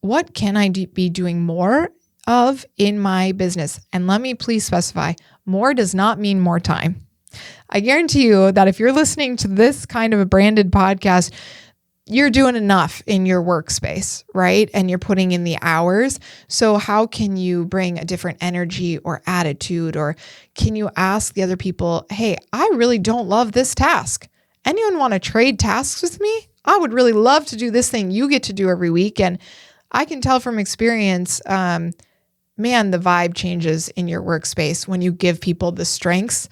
what can I be doing more of in my business? And let me please specify, more does not mean more time. I guarantee you that if you're listening to this kind of a branded podcast, you're doing enough in your workspace, right? And you're putting in the hours. So how can you bring a different energy or attitude? Or can you ask the other people, hey, I really don't love this task. Anyone want to trade tasks with me? I would really love to do this thing you get to do every week. And I can tell from experience, man, the vibe changes in your workspace when you give people the strengths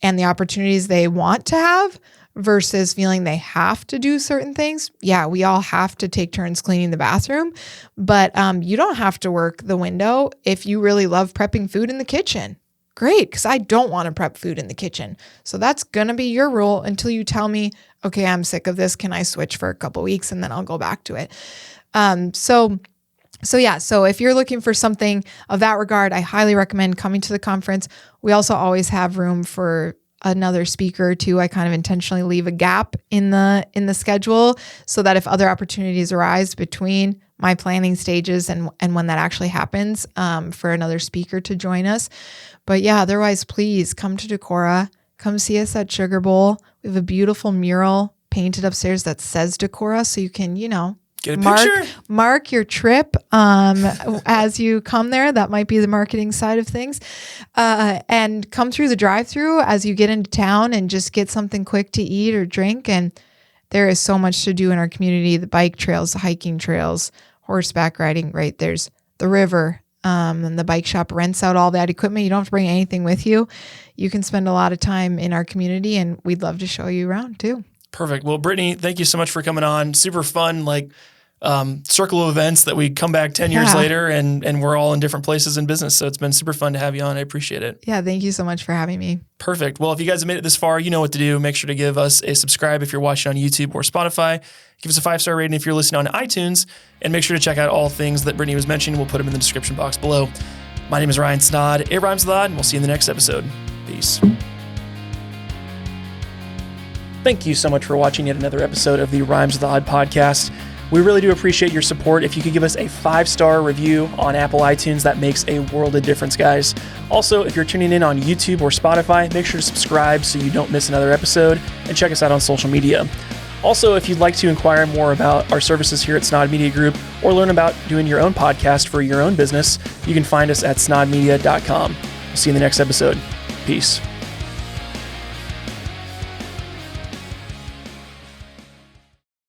and the opportunities they want to have versus feeling they have to do certain things. Yeah, we all have to take turns cleaning the bathroom, but you don't have to work the window if you really love prepping food in the kitchen. Great, because I don't want to prep food in the kitchen. So that's going to be your rule until you tell me, okay, I'm sick of this. Can I switch for a couple weeks and then I'll go back to it? So if you're looking for something of that regard, I highly recommend coming to the conference. We also always have room for another speaker or two. I kind of intentionally leave a gap in the schedule so that if other opportunities arise between my planning stages and when that actually happens, for another speaker to join us. But yeah, otherwise, please come to Decorah. Come see us at Sugar Bowl. We have a beautiful mural painted upstairs that says Decorah, so you can, get a picture. Mark your trip as you come there. That might be the marketing side of things. And come through the drive-thru as you get into town and just get something quick to eat or drink. And there is so much to do in our community. The bike trails, the hiking trails, horseback riding, right? There's the river, and the bike shop rents out all that equipment. You don't have to bring anything with you. You can spend a lot of time in our community, and we'd love to show you around too. Perfect. Well, Brittany, thank you so much for coming on. Super fun, circle of events that we come back 10 years later and we're all in different places in business. So it's been super fun to have you on. I appreciate it. Yeah. Thank you so much for having me. Perfect. Well, if you guys have made it this far, you know what to do. Make sure to give us a subscribe if you're watching on YouTube or Spotify. Give us a 5-star rating if you're listening on iTunes, and make sure to check out all things that Brittany was mentioning. We'll put them in the description box below. My name is Ryan Snod. It rhymes with odd, and we'll see you in the next episode. Peace. Thank you so much for watching yet another episode of the Rhymes with Odd podcast. We really do appreciate your support. If you could give us a 5-star review on Apple iTunes, that makes a world of difference, guys. Also, if you're tuning in on YouTube or Spotify, make sure to subscribe so you don't miss another episode, and check us out on social media. Also, if you'd like to inquire more about our services here at Snod Media Group or learn about doing your own podcast for your own business, you can find us at snodmedia.com. We'll see you in the next episode. Peace.